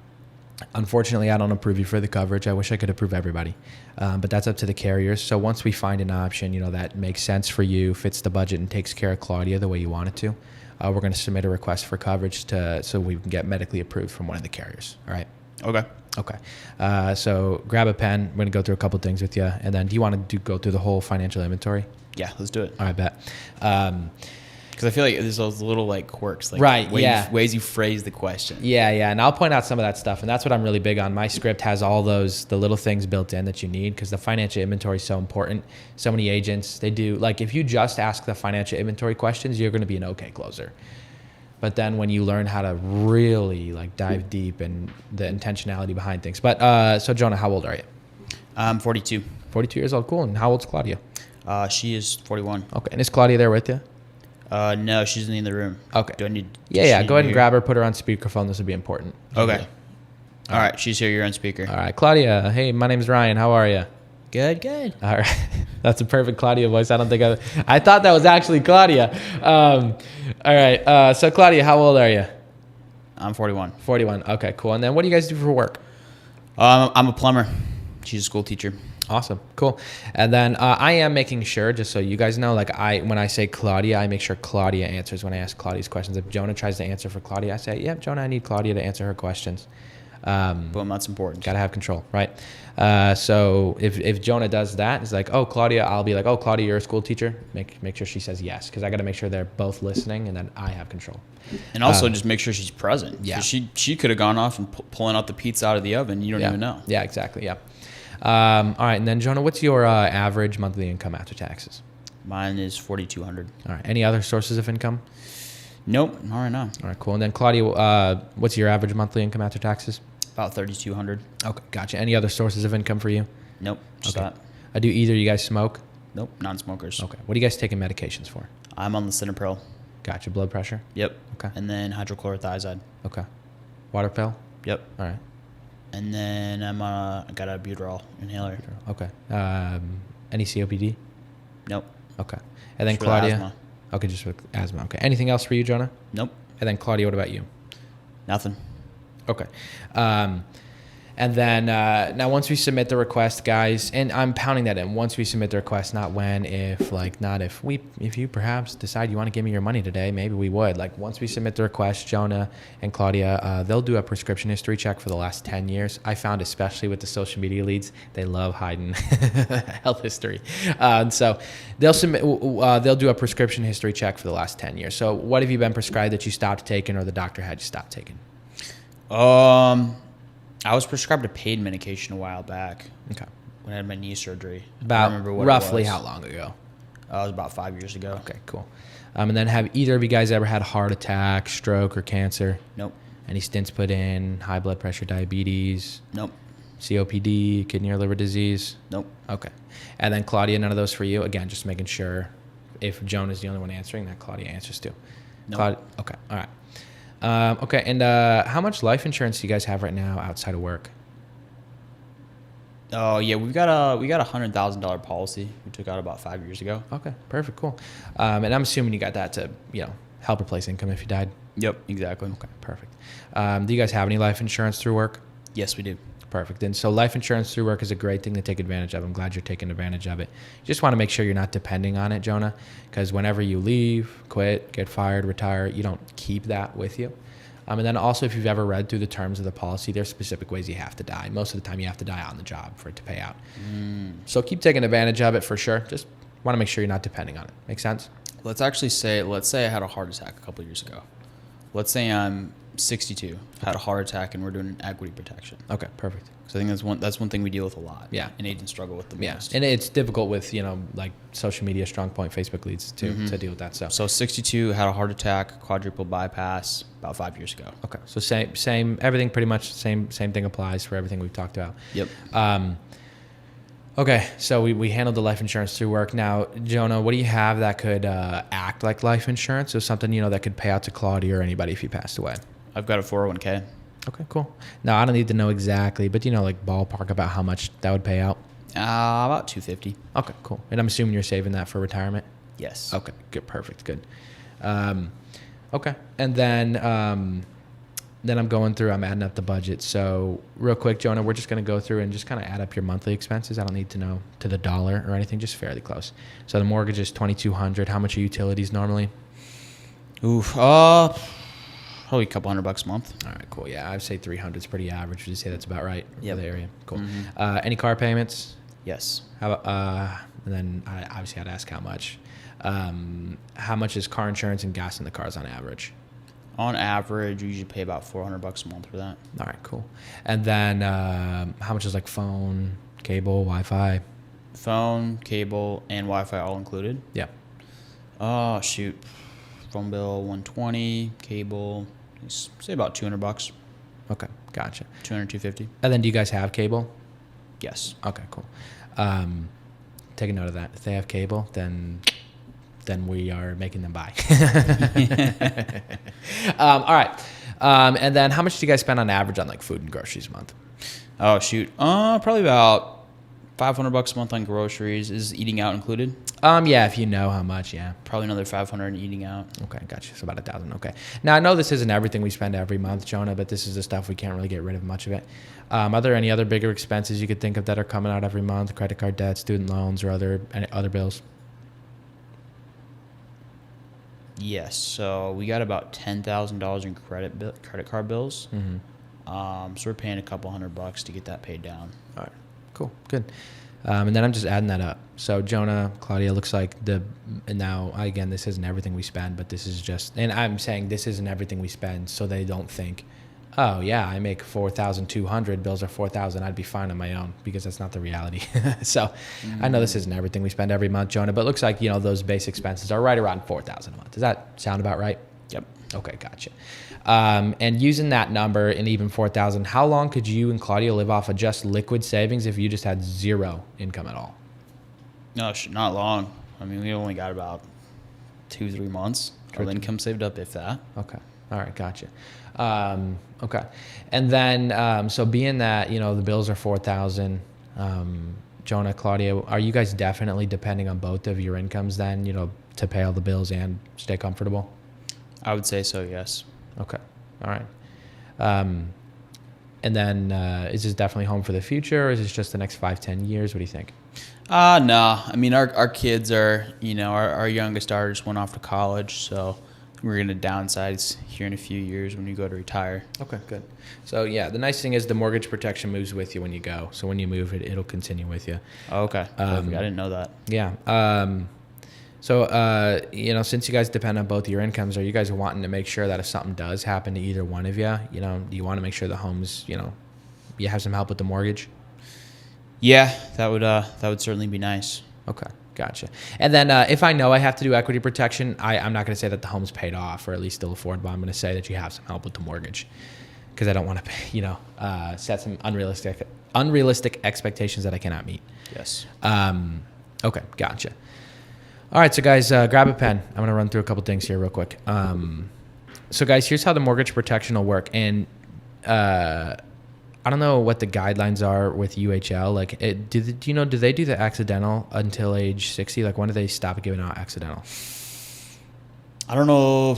unfortunately, I don't approve you for the coverage. I wish I could approve everybody. But that's up to the carriers. So once we find an option, that makes sense for you, fits the budget, and takes care of Claudia the way you want it to, we're going to submit a request for coverage so we can get medically approved from one of the carriers. All right? Okay. Okay. So grab a pen. We're going to go through a couple things with you. And then do you want to go through the whole financial inventory? Yeah, let's do it. All right, bet. Because I feel like there's those little quirks, right? Ways you phrase the question. Yeah, and I'll point out some of that stuff, and that's what I'm really big on. My script has all the little things built in that you need because the financial inventory is so important. So many agents, they do if you just ask the financial inventory questions, you're going to be an okay closer. But then when you learn how to really dive deep and the intentionality behind things. But so Jonah, how old are you? I'm 42. 42 years old. Cool. And how old's Claudia? She is 41. Okay. And is Claudia there with you? No, she's in the other room. Okay. Do I need? Yeah. Go ahead and grab her. Put her on speakerphone. This will be important. Okay. All right. She's here. You're on speaker. All right, Claudia. Hey, my name's Ryan. How are you? Good. All right. That's a perfect Claudia voice. I don't think I thought that was actually Claudia. All right. So Claudia, how old are you? I'm 41. 41. Okay, cool. And then what do you guys do for work? I'm a plumber. She's a school teacher. Awesome. Cool. And then I am making sure, just so you guys know, when I say Claudia, I make sure Claudia answers when I ask Claudia's questions. If Jonah tries to answer for Claudia, I say, yep, Jonah, I need Claudia to answer her questions. Boom, that's important. Got to have control, right? So if Jonah does that, it's oh, Claudia, I'll be oh, Claudia, you're a school teacher. Make sure she says yes, because I got to make sure they're both listening, and then I have control. And also just make sure she's present. Yeah. She could have gone off and pulling out the pizza out of the oven. You don't even know. Yeah, exactly. Yeah. All right, and then Jonah, what's your average monthly income after taxes? Mine is $4,200. All right. Any other sources of income? Nope, not right now. All right, cool. And then Claudia, what's your average monthly income after taxes? About $3,200. Okay, gotcha. Any other sources of income for you? Nope, just okay. that. Do either of you guys smoke? Nope, non-smokers. Okay. What are you guys taking medications for? I'm on the Cinepril. Gotcha. Blood pressure? Yep. Okay. And then hydrochlorothiazide. Okay. Water pill? Yep. All right. And then I got a Buterol inhaler. Okay. Any COPD? Nope. Okay. And then Just with Claudia? asthma. Okay, just with asthma. Okay. Anything else for you, Jonah? Nope. And then Claudia, what about you? Nothing. Okay. And then now once we submit the request, guys, and I'm pounding that in, once we submit the request, not when, if, not if you perhaps decide you want to give me your money today, maybe we would. Once we submit the request, Jonah and Claudia, they'll do a prescription history check for the last 10 years. I found, especially with the social media leads, they love hiding health history. So they'll do a prescription history check for the last 10 years. So what have you been prescribed that you stopped taking or the doctor had you stop taking? I was prescribed a pain medication a while back. Okay. When I had my knee surgery. About I don't remember what roughly it was. how long ago? It was about 5 years ago. Okay, cool. And then have either of you guys ever had a heart attack, stroke, or cancer? Nope. Any stents put in, high blood pressure, diabetes? Nope. COPD, kidney or liver disease? Nope. Okay. And then Claudia, none of those for you? Again, just making sure if Joan is the only one answering, that Claudia answers too. Nope. Okay, all right. Okay, and how much life insurance do you guys have right now outside of work? Oh yeah, we got a $100,000 policy we took out about 5 years ago. Okay, perfect, cool. And I'm assuming you got that to, help replace income if you died? Yep, exactly. Okay, perfect. Do you guys have any life insurance through work? Yes, we do. Perfect. And so life insurance through work is a great thing to take advantage of. I'm glad you're taking advantage of it. You just want to make sure you're not depending on it, Jonah, because whenever you leave, quit, get fired, retire, you don't keep that with you. And then also, if you've ever read through the terms of the policy, there's specific ways you have to die. Most of the time, you have to die on the job for it to pay out. So keep taking advantage of it for sure. Just want to make sure you're not depending on it. Make sense? Let's say I had a heart attack a couple of years ago. Let's say I'm 62, had a heart attack, and we're doing an equity protection. Okay, perfect. So I think that's one thing we deal with a lot. Yeah. And agents struggle with the most. Yeah, and it's difficult with, like social media, strong point, Facebook leads to deal with that stuff. So 62, had a heart attack, quadruple bypass about 5 years ago. Okay, so same, everything pretty much same thing applies for everything we've talked about. Yep. Okay, so we handled the life insurance through work. Now, Jonah, what do you have that could act like life insurance? So something, that could pay out to Claudia or anybody if you passed away. I've got a 401k. Okay, cool. Now, I don't need to know exactly, but like ballpark about how much that would pay out? About $250. Okay, cool. And I'm assuming you're saving that for retirement? Yes. Okay, good, perfect, good. Okay, and then I'm going through, I'm adding up the budget. So real quick, Jonah, we're just going to go through and just kind of add up your monthly expenses. I don't need to know to the dollar or anything, just fairly close. So the mortgage is $2,200. How much are utilities normally? Oof. Probably a couple $100 a month. All right, cool. Yeah, I'd say 300 is pretty average. Would you say that's about right Yep. for the area? Cool. Mm-hmm. Any car payments? Yes. How about, and then I obviously had to ask how much. How much is car insurance and gas in the cars on average? On average, you usually pay about $400 a month for that. All right, cool. And then how much is like phone, cable, Wi-Fi? Phone, cable, and Wi-Fi all included. Yeah. Oh shoot, phone bill $120, cable, say about $200. Okay, gotcha. 250. And then do you guys have cable? Yes. Okay, cool. Take a note of that. If they have cable, then we are making them buy. All right. And then how much do you guys spend on average on like food and groceries a month? Oh shoot, probably about $500 a month on groceries. Is eating out included? Yeah, if you know how much, yeah. Probably another $500 in eating out. Okay, gotcha. So about $1,000. Okay. Now I know this isn't everything we spend every month, Jonah, but this is the stuff we can't really get rid of much of it. Are there any other bigger expenses you could think of that are coming out every month? Credit card debt, student loans, or any other bills? Yes. So we got about $10,000 in credit card bills. Mm-hmm. So we're paying a couple $100 to get that paid down. All right, cool, good. And then I'm just adding that up. So Jonah, Claudia, looks like and now again, this isn't everything we spend, but this is just, and I'm saying this isn't everything we spend, so they don't think, oh yeah, I make 4,200, bills are 4,000, I'd be fine on my own, because that's not the reality. So I know this isn't everything we spend every month, Jonah, but it looks like those base expenses are right around 4,000 a month. Does that sound about right? Yep. Okay, gotcha. And using that number and even 4,000, how long could you and Claudia live off of just liquid savings if you just had zero income at all? No, not long. I mean, we only got about 2-3 months of income saved up, if that. Okay. All right, gotcha. Okay. And then, so being that, the bills are 4,000, Jonah, Claudia, are you guys definitely depending on both of your incomes then, to pay all the bills and stay comfortable? I would say so, yes. Okay. All right. And then is this definitely home for the future, or is this just the next 5-10 years? What do you think? No. I mean, our kids are, our youngest daughter just went off to college, so we're going to downsize here in a few years when you go to retire. Okay, good. So, yeah, the nice thing is the mortgage protection moves with you when you go. So when you move, it'll continue with you. Oh, okay. I didn't know that. Yeah. So, since you guys depend on both your incomes, are you guys wanting to make sure that if something does happen to either one of you, do you want to make sure the home's, you have some help with the mortgage? Yeah, that would certainly be nice. Okay. Gotcha. And then if I know I have to do equity protection, I'm not going to say that the home's paid off or at least still affordable. I'm going to say that you have some help with the mortgage because I don't want to, set some unrealistic expectations that I cannot meet. Yes. Okay, gotcha. All right, so guys, grab a pen. I'm going to run through a couple things here real quick. So guys, here's how the mortgage protection will work. And I don't know what the guidelines are with UHL. Like, do they do the accidental until age 60? Like, when do they stop giving out accidental? I don't know.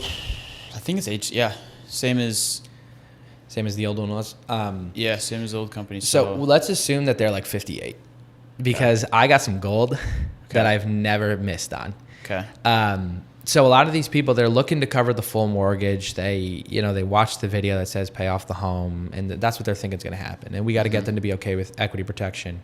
I think it's age. Yeah, same as the old one was. Yeah, same as the old company. So let's assume that they're like 58, because I got some gold that I've never missed on. Okay. So a lot of these people, they're looking to cover the full mortgage. They watch the video that says pay off the home, and that's what they're thinking is going to happen. And we got to get them to be okay with equity protection.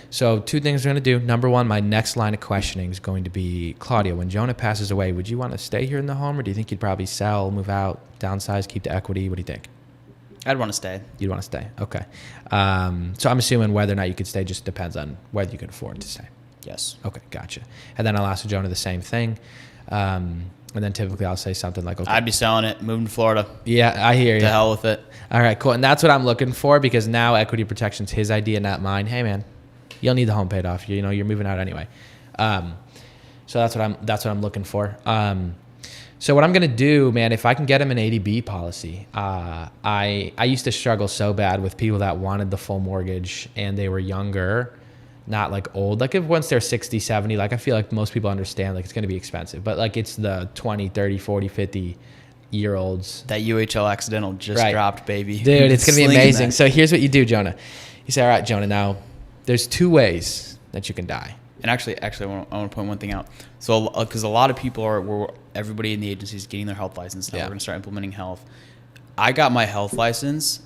So two things we're going to do. Number one, my next line of questioning is going to be, Claudia, when Jonah passes away, would you want to stay here in the home, or do you think you'd probably sell, move out, downsize, keep the equity? What do you think? I'd want to stay. You'd want to stay. Okay. So I'm assuming whether or not you could stay just depends on whether you can afford to stay. Yes. Okay, gotcha. And then I'll ask Jonah the same thing. And then typically I'll say something like, okay. I'd be selling it, moving to Florida. Yeah, I hear you. To hell with it. All right, cool. And that's what I'm looking for, because now equity protection's his idea, not mine. Hey, man, you'll need the home paid off. You're moving out anyway. So that's what I'm looking for. So what I'm going to do, man, if I can get him an 80B policy, I used to struggle so bad with people that wanted the full mortgage and they were younger, not like old. Like if once they're 60, 70, like I feel like most people understand like it's going to be expensive, but like it's the 20, 30, 40, 50 year olds. That UHL accidental just dropped, baby. Dude, it's going to be amazing. So here's what you do, Jonah. You say, all right, Jonah, now there's two ways that you can die. And actually, I want to point one thing out. So, because a lot of people everybody in the agency is getting their health license now. Yeah. We're going to start implementing health. I got my health license.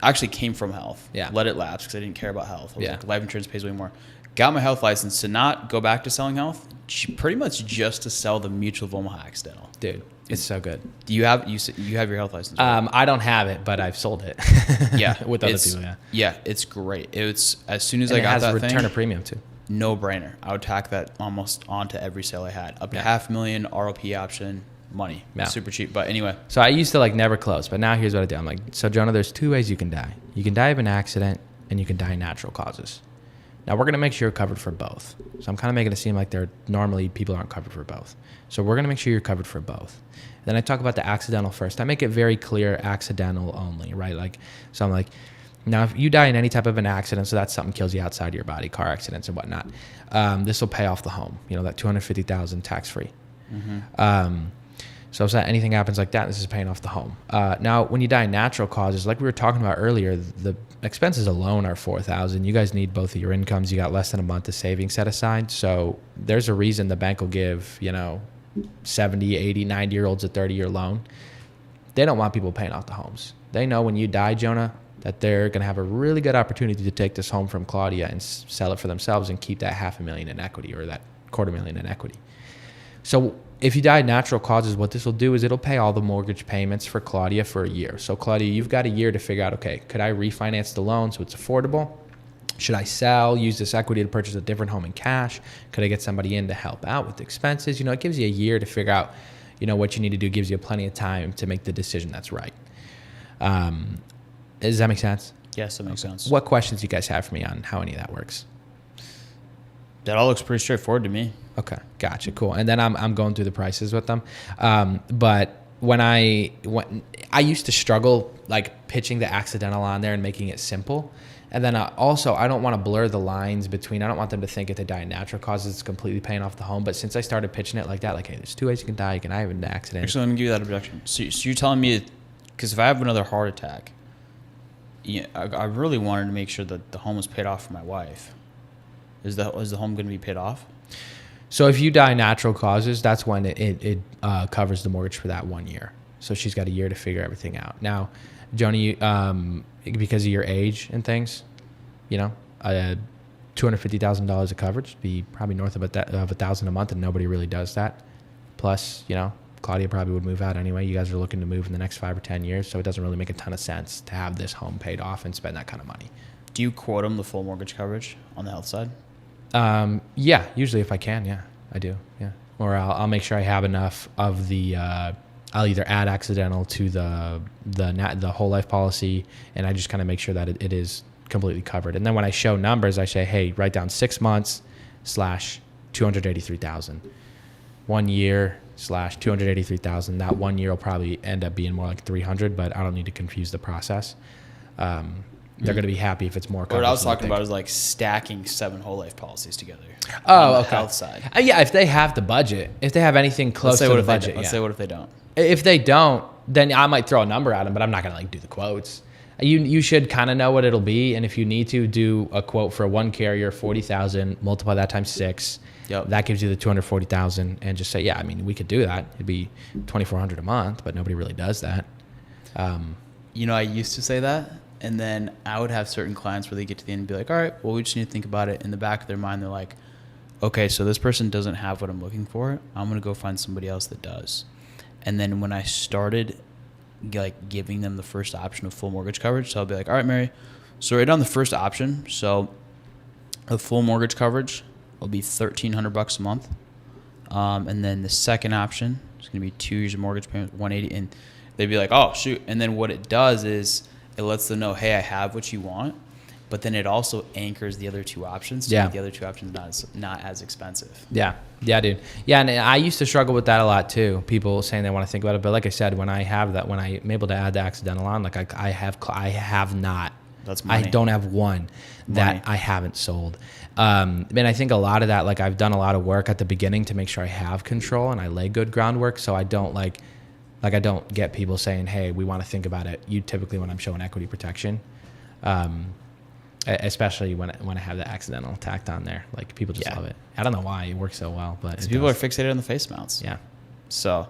Actually came from health. Yeah. Let it lapse because I didn't care about health. I was like, life insurance pays way more. Got my health license to not go back to selling health, pretty much just to sell the Mutual of Omaha accidental. Dude, it's so good. Do you have your health license? Right? I don't have it, but I've sold it. Yeah. With other people, yeah. Yeah, it's great. It's as soon as and I got that thing. It has a return of premium too. No brainer. I would tack that almost onto every sale I had. Up to $500,000 ROP option. Money. Yeah. Super cheap. But anyway. So I used to like never close, but now here's what I do. I'm like, so Jonah, there's two ways you can die. You can die of an accident and you can die of natural causes. Now we're going to make sure you're covered for both. So I'm kind of making it seem like normally people aren't covered for both. So we're going to make sure you're covered for both. Then I talk about the accidental first. I make it very clear, accidental only, right? Like, so I'm like, now if you die in any type of an accident, so that's something kills you outside of your body, car accidents and whatnot, this will pay off the home, that $250,000 tax free. Mm-hmm. So if anything happens like that, this is paying off the home. Now, when you die in natural causes, like we were talking about earlier, the expenses alone are $4,000. You guys need both of your incomes. You got less than a month of savings set aside. So there's a reason the bank will give, 70, 80, 90-year-olds a 30-year loan. They don't want people paying off the homes. They know when you die, Jonah, that they're going to have a really good opportunity to take this home from Claudia and sell it for themselves and keep that $500,000 in equity or that $250,000 in equity. So if you die of natural causes, what this will do is it'll pay all the mortgage payments for Claudia for a year. So Claudia, you've got a year to figure out, okay, could I refinance the loan so it's affordable? Should I sell, use this equity to purchase a different home in cash? Could I get somebody in to help out with the expenses? It gives you a year to figure out, what you need to do. It gives you plenty of time to make the decision that's right. Does that make sense? Yes, that makes sense. What questions do you guys have for me on how any of that works? That all looks pretty straightforward to me. Okay, gotcha, cool. And then I'm going through the prices with them. But when I used to struggle like pitching the accidental on there and making it simple. And then I don't want to blur the lines between, I don't want them to think if they die in natural causes, it's completely paying off the home. But since I started pitching it like that, like, hey, there's two ways you can die. You can die of an accident. Actually, let me give you that objection. So you're telling me, because if I have another heart attack, I really wanted to make sure that the home was paid off for my wife. Is the home going to be paid off? So if you die natural causes, that's when it covers the mortgage for that 1 year. So she's got a year to figure everything out. Now, Joni, because of your age and things, $250,000 of coverage be probably north of $1,000 a month, and nobody really does that. Plus, Claudia probably would move out anyway. You guys are looking to move in the next 5 or 10 years, so it doesn't really make a ton of sense to have this home paid off and spend that kind of money. Do you quote them the full mortgage coverage on the health side? Yeah, usually if I can, yeah, I do. Yeah. Or I'll make sure I have enough of the, I'll either add accidental to the whole life policy, and I just kind of make sure that it is completely covered. And then when I show numbers, I say, hey, write down 6 months / 283,000, 1 year / 283,000. That 1 year will probably end up being more like 300, but I don't need to confuse the process. They're going to be happy if it's more coverage. What I was talking about is like stacking 7 whole life policies together. Oh, on the okay. health side. Yeah, if they have the budget, if they have anything close to the budget. Let's say what if they don't? If they don't, then I might throw a number at them, but I'm not going to like do the quotes. You should kind of know what it'll be, and if you need to do a quote for one carrier, 40,000, multiply that times 6. Yep. That gives you the 240,000, and just say, yeah, I mean, we could do that. It'd be 2,400 a month, but nobody really does that. I used to say that, and then I would have certain clients where they get to the end and be like, all right, well, we just need to think about it. In the back of their mind, they're like, okay, so this person doesn't have what I'm looking for. I'm going to go find somebody else that does. And then when I started like giving them the first option of full mortgage coverage, so I'll be like, all right, Mary, so right on the first option, so the full mortgage coverage will be $1,300 a month. And then the second option is going to be 2 years of mortgage payment, 180, and they'd be like, oh, shoot. And then what it does is it lets them know, hey, I have what you want, but then it also anchors the other 2 options to make the other 2 options not as expensive. Yeah, dude. Yeah, and I used to struggle with that a lot too. People saying they want to think about it, but like I said, when I'm able to add the accidental on, like I have not. That's money. I don't have one that I haven't sold. And I think a lot of that, like I've done a lot of work at the beginning to make sure I have control and I lay good groundwork, so I don't I don't get people saying, hey, we want to think about it. You typically, when I'm showing equity protection, especially when I have the accidental tacked on there, like people just love it. I don't know why it works so well, but people are fixated on the face mounts. Yeah. So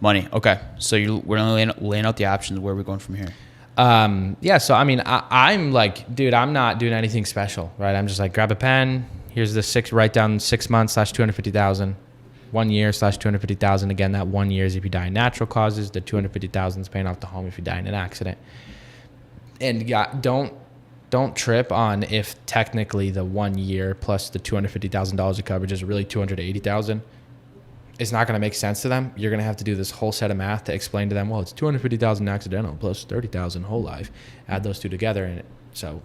money. Okay. So we're only laying out the options. Where are we going from here? Yeah. So, I mean, I'm like, dude, I'm not doing anything special, right? I'm just like, grab a pen. Here's the write down 6 months / 250,000, 1 year / 250,000. Again, that 1 year is if you die in natural causes. The 250,000 is paying off the home if you die in an accident. And yeah, don't trip on if technically the 1 year plus the $250,000 of coverage is really $280,000. It's not going to make sense to them. You're going to have to do this whole set of math to explain to them, well, it's $250,000 accidental plus $30,000 whole life. Add those 2 together, and so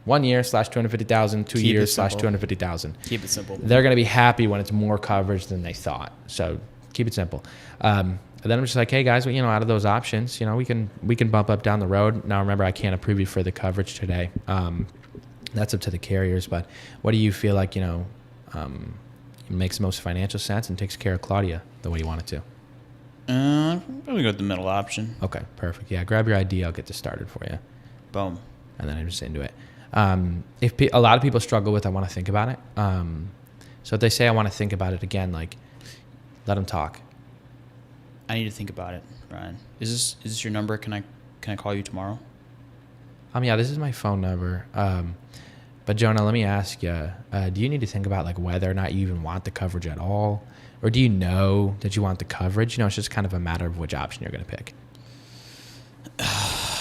1 year / 250,000, 2 years / 250,000. Keep it simple. They're going to be happy when it's more coverage than they thought. So keep it simple. And then I'm just like, hey guys, out of those options, we can bump up down the road. Now remember, I can't approve you for the coverage today. That's up to the carriers. But what do you feel like makes the most financial sense and takes care of Claudia the way you want it to? Probably go with the middle option. Okay, perfect. Yeah, grab your ID. I'll get this started for you. Boom. And then I'm just into it. If a lot of people struggle with, I want to think about it. So if they say I want to think about it again, like, let them talk. I need to think about it, Ryan. Is this your number? Can I call you tomorrow? Yeah, this is my phone number. But Jonah, let me ask you, do you need to think about like whether or not you even want the coverage at all? Or do you know that you want the coverage? It's just kind of a matter of which option you're going to pick.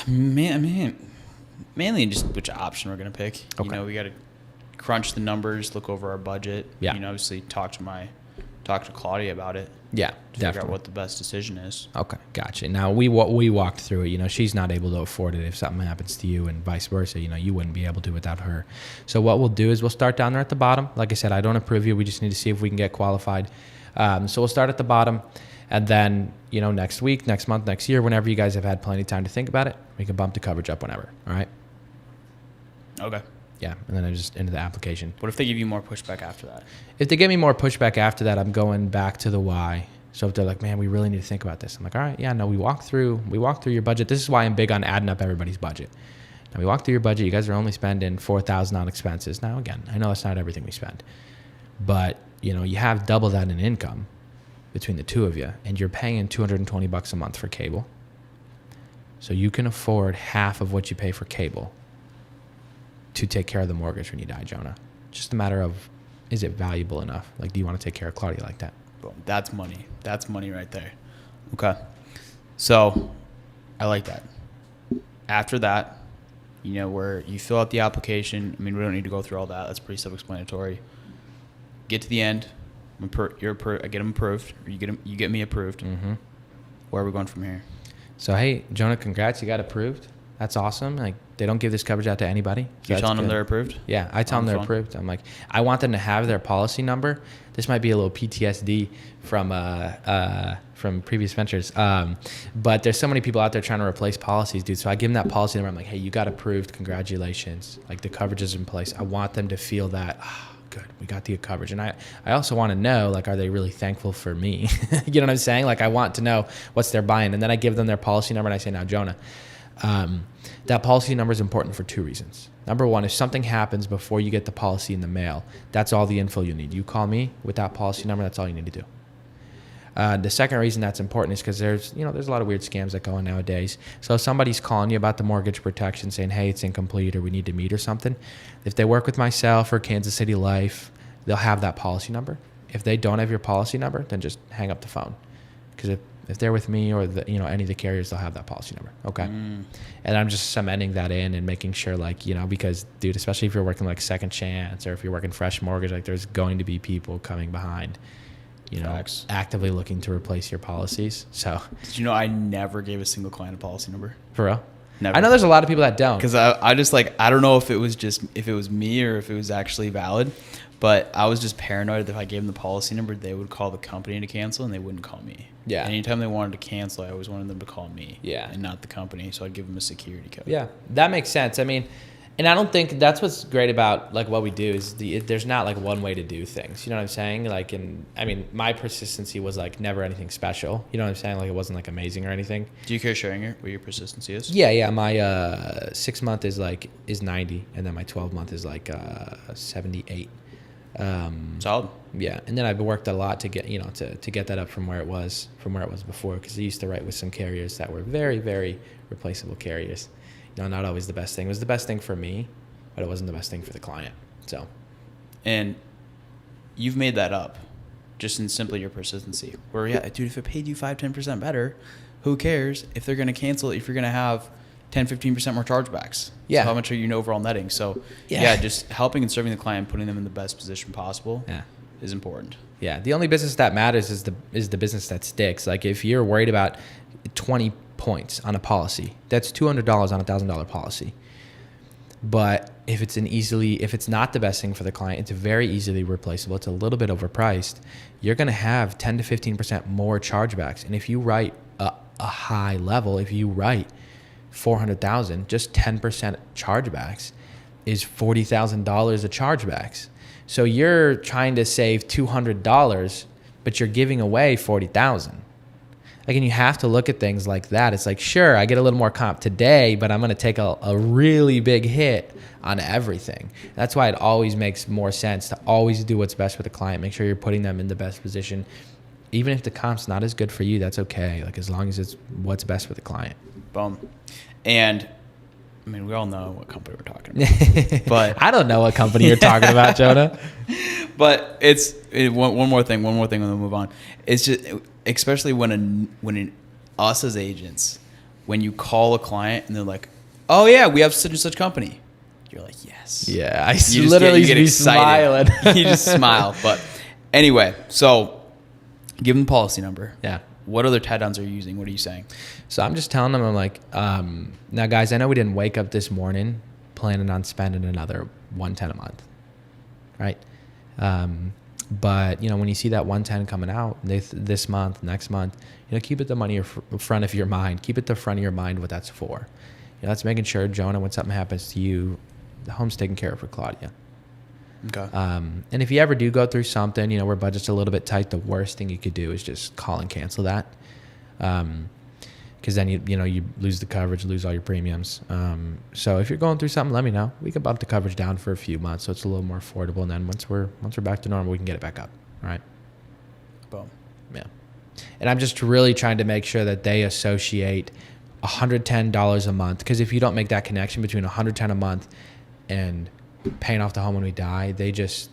Mainly just which option we're going to pick. Okay. We got to crunch the numbers, look over our budget. Yeah. Obviously talk to Claudia about it. Yeah, to figure out what the best decision is. Okay, gotcha. Now we walked through it. She's not able to afford it if something happens to you, and vice versa. You wouldn't be able to without her. So what we'll do is we'll start down there at the bottom. Like I said, I don't approve you. We just need to see if we can get qualified. So we'll start at the bottom, and then next week, next month, next year, whenever you guys have had plenty of time to think about it, we can bump the coverage up whenever. All right. Okay. Yeah, and then I'm just into the application. What if they give you more pushback after that? If they give me more pushback after that, I'm going back to the why. So if they're like, man, we really need to think about this. I'm like, all right, yeah, no, we walked through your budget. This is why I'm big on adding up everybody's budget. Now we walked through your budget. You guys are only spending $4,000 on expenses. Now, again, I know that's not everything we spend, but you have double that in income between the two of you, and you're paying $220 a month for cable. So you can afford half of what you pay for cable to take care of the mortgage when you die, Jonah. Just a matter of, is it valuable enough? Like, do you want to take care of Claudia like that? Boom. That's money. That's money right there. Okay. So I like that. After that, where you fill out the application. I mean, we don't need to go through all that. That's pretty self-explanatory. Get to the end. I get them approved, or you get me approved. Mm-hmm. Where are we going from here? So, hey, Jonah, congrats. You got approved. That's awesome. Like, they don't give this coverage out to anybody. So You're telling them they're approved? Yeah, I tell them they're approved. I'm like, I want them to have their policy number. This might be a little PTSD from previous ventures. But there's so many people out there trying to replace policies, dude. So I give them that policy number. I'm like, hey, you got approved. Congratulations. Like, the coverage is in place. I want them to feel that, good, we got the coverage. And I also want to know, like, are they really thankful for me? You know what I'm saying? Like, I want to know what's they're buying. And then I give them their policy number and I say, now, Jonah, that policy number is important for 2 reasons. Number one, if something happens before you get the policy in the mail, that's all the info you need. You call me with that policy number, that's all you need to do. The second reason that's important is because there's a lot of weird scams that go on nowadays. So if somebody's calling you about the mortgage protection saying, hey, it's incomplete or we need to meet or something, if they work with myself or Kansas City Life, they'll have that policy number. If they don't have your policy number, then just hang up the phone. Because if they're with me or any of the carriers, they'll have that policy number. Okay. And I'm just cementing that in and making sure, like, because, dude, especially if you're working like Second Chance or if you're working Fresh Mortgage, like, there's going to be people coming behind, Facts. actively looking to replace your policies. So Did you know I never gave a single client a policy number? for real? Never. I know there's a lot of people that don't. Because I just, like, I don't know if it was me or if it was actually valid, but I was just paranoid that if I gave them the policy number, they would call the company to cancel and they wouldn't call me. Yeah. Anytime they wanted to cancel, I always wanted them to call me. Yeah. And not the company. So I'd give them a security code. Yeah, that makes sense. I mean, and I don't think that's what's great about, like, what we do is there's not like one way to do things. You know what I'm saying? Like, my persistency was like never anything special. You know what I'm saying? Like, it wasn't like amazing or anything. Do you care sharing what your persistency is? Yeah. My 6 month is 90, and then my 12 month is like 78. Solid. Yeah, and then I've worked a lot to get to get that up from where it was before, because I used to write with some carriers that were very, very replaceable carriers. Not always the best thing. It was the best thing for me, but it wasn't the best thing for the client. So, and you've made that up just in simply your persistency. Where, yeah, dude, if it paid you 5-10% better, who cares if they're going to cancel if you're going to have 10-15% more chargebacks? Yeah. So how much are you overall netting? So yeah, just helping and serving the client, putting them in the best position possible is important. Yeah, the only business that matters is the business that sticks. Like, if you're worried about 20 points on a policy, that's $200 on a $1,000 policy. But if it's not the best thing for the client, it's very easily replaceable, it's a little bit overpriced, you're going to have 10 to 15% more chargebacks. And if you write a high level, if you write 400,000, just 10% chargebacks is $40,000 of chargebacks. So you're trying to save $200, but you're giving away $40,000. Like, and you have to look at things like that. It's like, sure, I get a little more comp today, but I'm going to take a really big hit on everything. That's why it always makes more sense to always do what's best for the client. Make sure you're putting them in the best position. Even if the comp's not as good for you, that's okay. Like, as long as it's what's best for the client. Boom. And I memean, we all know what company we're talking about. But I don't know what company you're talking about, Jonah. But one more thing, and then we'll move on. It's just, especially when us as agents, when you call a client and they're like, "Oh yeah, we have such and such company," you're like, "Yes." Yeah, I literally get excited. You just smile. But anyway, so give them the policy number. Yeah. What other tie downs are you using? What are you saying? So I'm just telling them, I'm like, now guys, I know we didn't wake up this morning planning on spending another $110 a month, right? But when you see that 110 coming out this month, next month, keep it the money in front of your mind. Keep it the front of your mind what that's for. That's making sure, Jonah, when something happens to you, the home's taken care of for Claudia. Okay. And if you ever do go through something, where budget's a little bit tight, the worst thing you could do is just call and cancel that. Because then you lose the coverage, lose all your premiums. So if you're going through something, let me know. We can bump the coverage down for a few months so it's a little more affordable. And then once we're back to normal, we can get it back up. All right. Boom. Yeah. And I'm just really trying to make sure that they associate $110 a month. Because if you don't make that connection between $110 a month and paying off the home when we die, they just,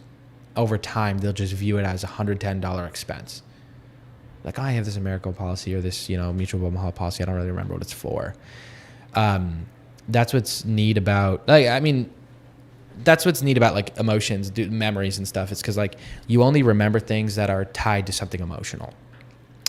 over time, they'll just view it as a $110 expense. Like, I have this American policy or this, Mutual of Omaha policy. I don't really remember what it's for. That's what's neat about, like, I mean, that's what's neat about like emotions, memories and stuff. It's because like you only remember things that are tied to something emotional.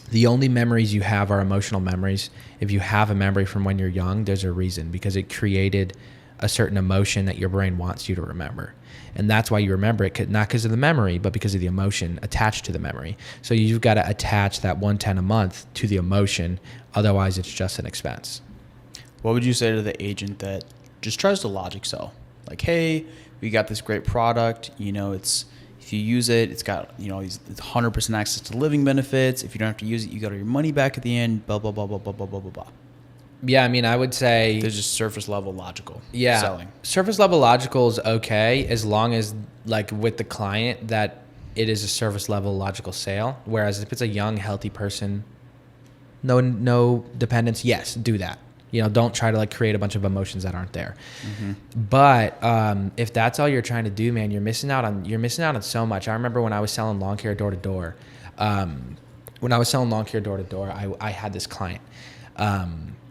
The only memories you have are emotional memories. If you have a memory from when you're young, there's a reason, because it created a certain emotion that your brain wants you to remember. And that's why you remember it, not because of the memory, but because of the emotion attached to the memory. So you've got to attach that 110 a month to the emotion. Otherwise, it's just an expense. What would you say to the agent that just tries to logic sell? Like, hey, we got this great product. You know, it's if you use it, it's got, you know, it's 100% access to living benefits. If you don't have to use it, you got your money back at the end. Blah blah blah blah blah blah blah blah blah. Yeah, I mean, I would say there's just surface level logical selling. Surface level logical is okay as long as, like, with the client, that it is a surface level logical sale. Whereas if it's a young, healthy person, no dependence, yes, do that. You know, don't try to like create a bunch of emotions that aren't there. But if that's all you're trying to do, man, you're missing out on so much. I remember when I was selling lawn care door to door. I had this client.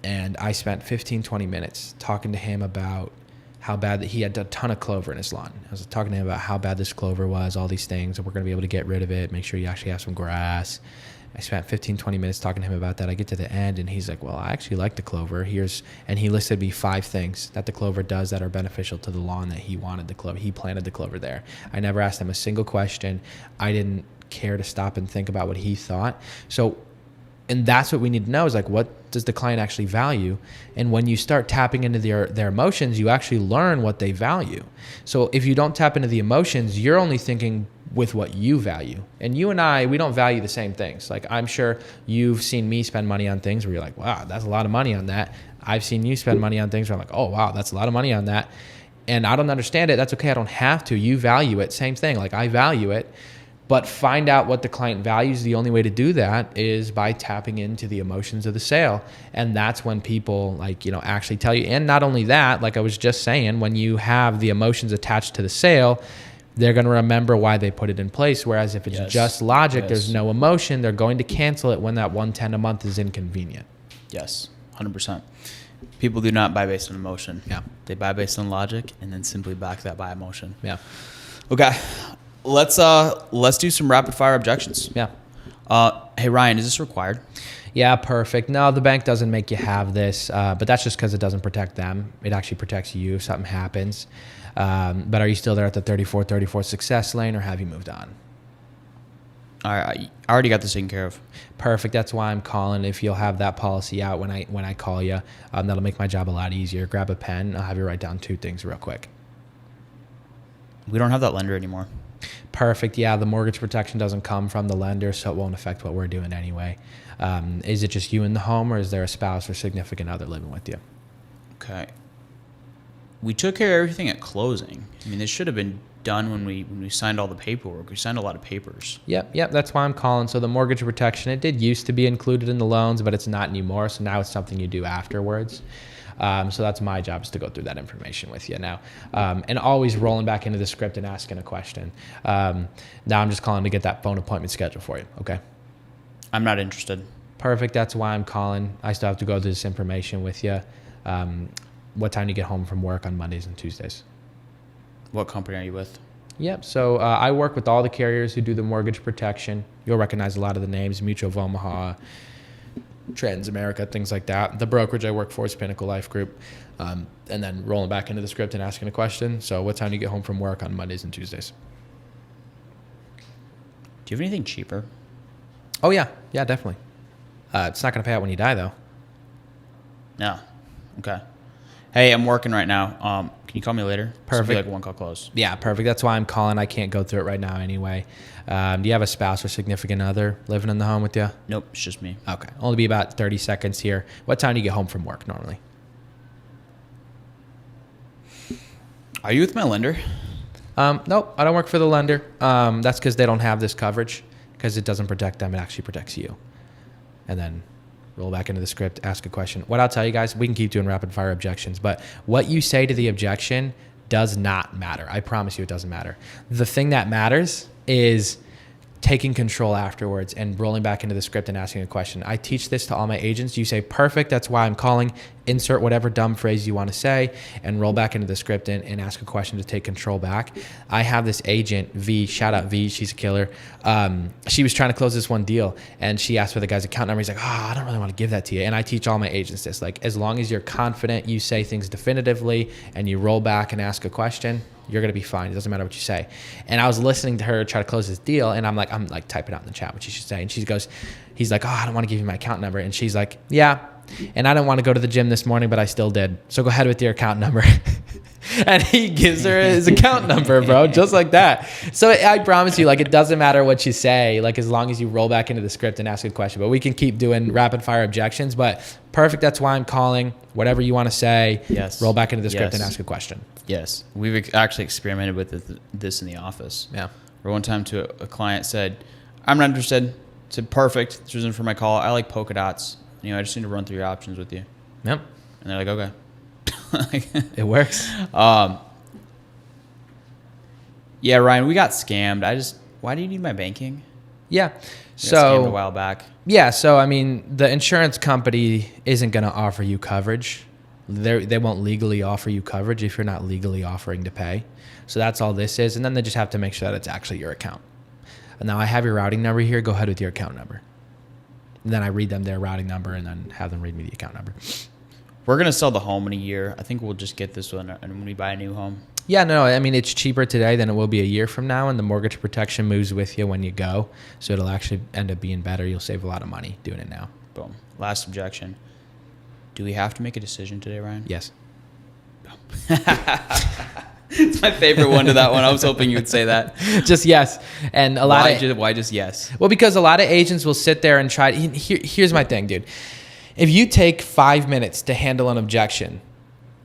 And I spent 15, 20 minutes talking to him about how bad that he had a ton of clover in his lawn. I was talking to him about how bad this clover was, all these things, and we're going to be able to get rid of it, make sure you actually have some grass. I spent 15, 20 minutes talking to him about that. I get to the end, and he's like, well, I actually like the clover. And he listed me 5 things that the clover does that are beneficial to the lawn that he wanted the clover. He planted the clover there. I never asked him a single question. I didn't care to stop and think about what he thought. And that's what we need to know is like, what does the client actually value? And when you start tapping into their emotions, you actually learn what they value. So if you don't tap into the emotions, you're only thinking with what you value. And you and I, we don't value the same things. Like, I'm sure you've seen me spend money on things where you're like, wow, that's a lot of money on that. I've seen you spend money on things where I'm like, oh, wow, that's a lot of money on that. And I don't understand it. That's okay. I don't have to. You value it. Same thing. Like, I value it. But find out what the client values. The only way to do that is by tapping into the emotions of the sale. And that's when people, like, you know, actually tell you. And not only that, like I was just saying, when you have the emotions attached to the sale, they're going to remember why they put it in place. Whereas if it's just logic, there's no emotion, they're going to cancel it when that 110 a month is inconvenient. Yes, 100%. People do not buy based on emotion. Yeah. They buy based on logic and then simply back that by emotion. Yeah. Okay. Let's do some rapid fire objections. Yeah. Hey Ryan, is this required? Yeah, perfect. No, the bank doesn't make you have this, but that's just because it doesn't protect them. It actually protects you if something happens. But are you still there at the 3434 success lane, or have you moved on? All right, I already got this taken care of. Perfect. That's why I'm calling. If you'll have that policy out when I call you, that'll make my job a lot easier. Grab a pen. I'll have you write down 2 things real quick. We don't have that lender anymore. Perfect. Yeah, the mortgage protection doesn't come from the lender, so it won't affect what we're doing anyway. Is it just you in the home, or is there a spouse or significant other living with you? Okay. We took care of everything at closing. I mean, this should have been done when we signed all the paperwork. We signed a lot of papers. Yep. That's why I'm calling. So the mortgage protection, it did used to be included in the loans, but it's not anymore. So now it's something you do afterwards. So that's my job, is to go through that information with you now. And always rolling back into the script and asking a question. Now I'm just calling to get that phone appointment scheduled for you. Okay. I'm not interested. Perfect. That's why I'm calling. I still have to go through this information with you. What time do you get home from work on Mondays and Tuesdays? What company are you with? Yep. So I work with all the carriers who do the mortgage protection. You'll recognize a lot of the names: Mutual of Omaha, Transamerica, things like that. The brokerage I work for is Pinnacle Life Group. And then rolling back into the script and asking a question. So what time do you get home from work on Mondays and Tuesdays? Do you have anything cheaper? Oh, yeah. Yeah, definitely. It's not going to pay out when you die, though. No. Okay. Hey, I'm working right now. Can you call me later? Perfect. Be like one call close. Yeah, perfect. That's why I'm calling. I can't go through it right now anyway. Do you have a spouse or significant other living in the home with you? Nope, it's just me. Okay. Only be about 30 seconds here. What time do you get home from work normally? Are you with my lender? Nope, I don't work for the lender. That's because they don't have this coverage, because it doesn't protect them. It actually protects you. And then roll back into the script, ask a question. What I'll tell you guys, we can keep doing rapid fire objections, but what you say to the objection does not matter. I promise you it doesn't matter. The thing that matters is taking control afterwards and rolling back into the script and asking a question. I teach this to all my agents. You say, perfect, that's why I'm calling. insert whatever dumb phrase you want to say and roll back into the script and ask a question to take control back. I have this agent, V, shout out V, she's a killer. She was trying to close this one deal and she asked for the guy's account number. He's like, I don't really want to give that to you. And I teach all my agents this, like, as long as you're confident, you say things definitively and you roll back and ask a question, you're going to be fine. It doesn't matter what you say. And I was listening to her try to close this deal and I'm like typing out in the chat what she should say. And he's like, I don't want to give you my account number. And she's like, yeah. And I didn't want to go to the gym this morning, but I still did. So go ahead with your account number. And he gives her his account number, bro, just like that. So I promise you, like, it doesn't matter what you say, like, as long as you roll back into the script and ask a question. But we can keep doing rapid fire objections. But perfect. That's why I'm calling. Whatever you want to say, yes. Roll back into the script and ask a question. Yes. We've actually experimented with this in the office. Yeah. Where one time to a client said, I'm not interested. I said, perfect. This wasn't for my call. I like polka dots. I just need to run through your options with you. Yep. And they're like, okay. It works. Yeah, Ryan, we got scammed. Why do you need my banking? Yeah. Got scammed a while back. Yeah. So, I mean, the insurance company isn't going to offer you coverage. They won't legally offer you coverage if you're not legally offering to pay. So that's all this is. And then they just have to make sure that it's actually your account. And now I have your routing number here. Go ahead with your account number. And then I read them their routing number and then have them read me the account number. We're going to sell the home in a year. I think we'll just get this one when we buy a new home. Yeah, no, I mean, it's cheaper today than it will be a year from now, and the mortgage protection moves with you when you go. So it'll actually end up being better. You'll save a lot of money doing it now. Boom. Last objection. Do we have to make a decision today, Ryan? Yes. It's my favorite one to that one. I was hoping you would say that. Just yes. And why just yes? Well, because a lot of agents will sit there and try. Here's my thing, dude. If you take 5 minutes to handle an objection,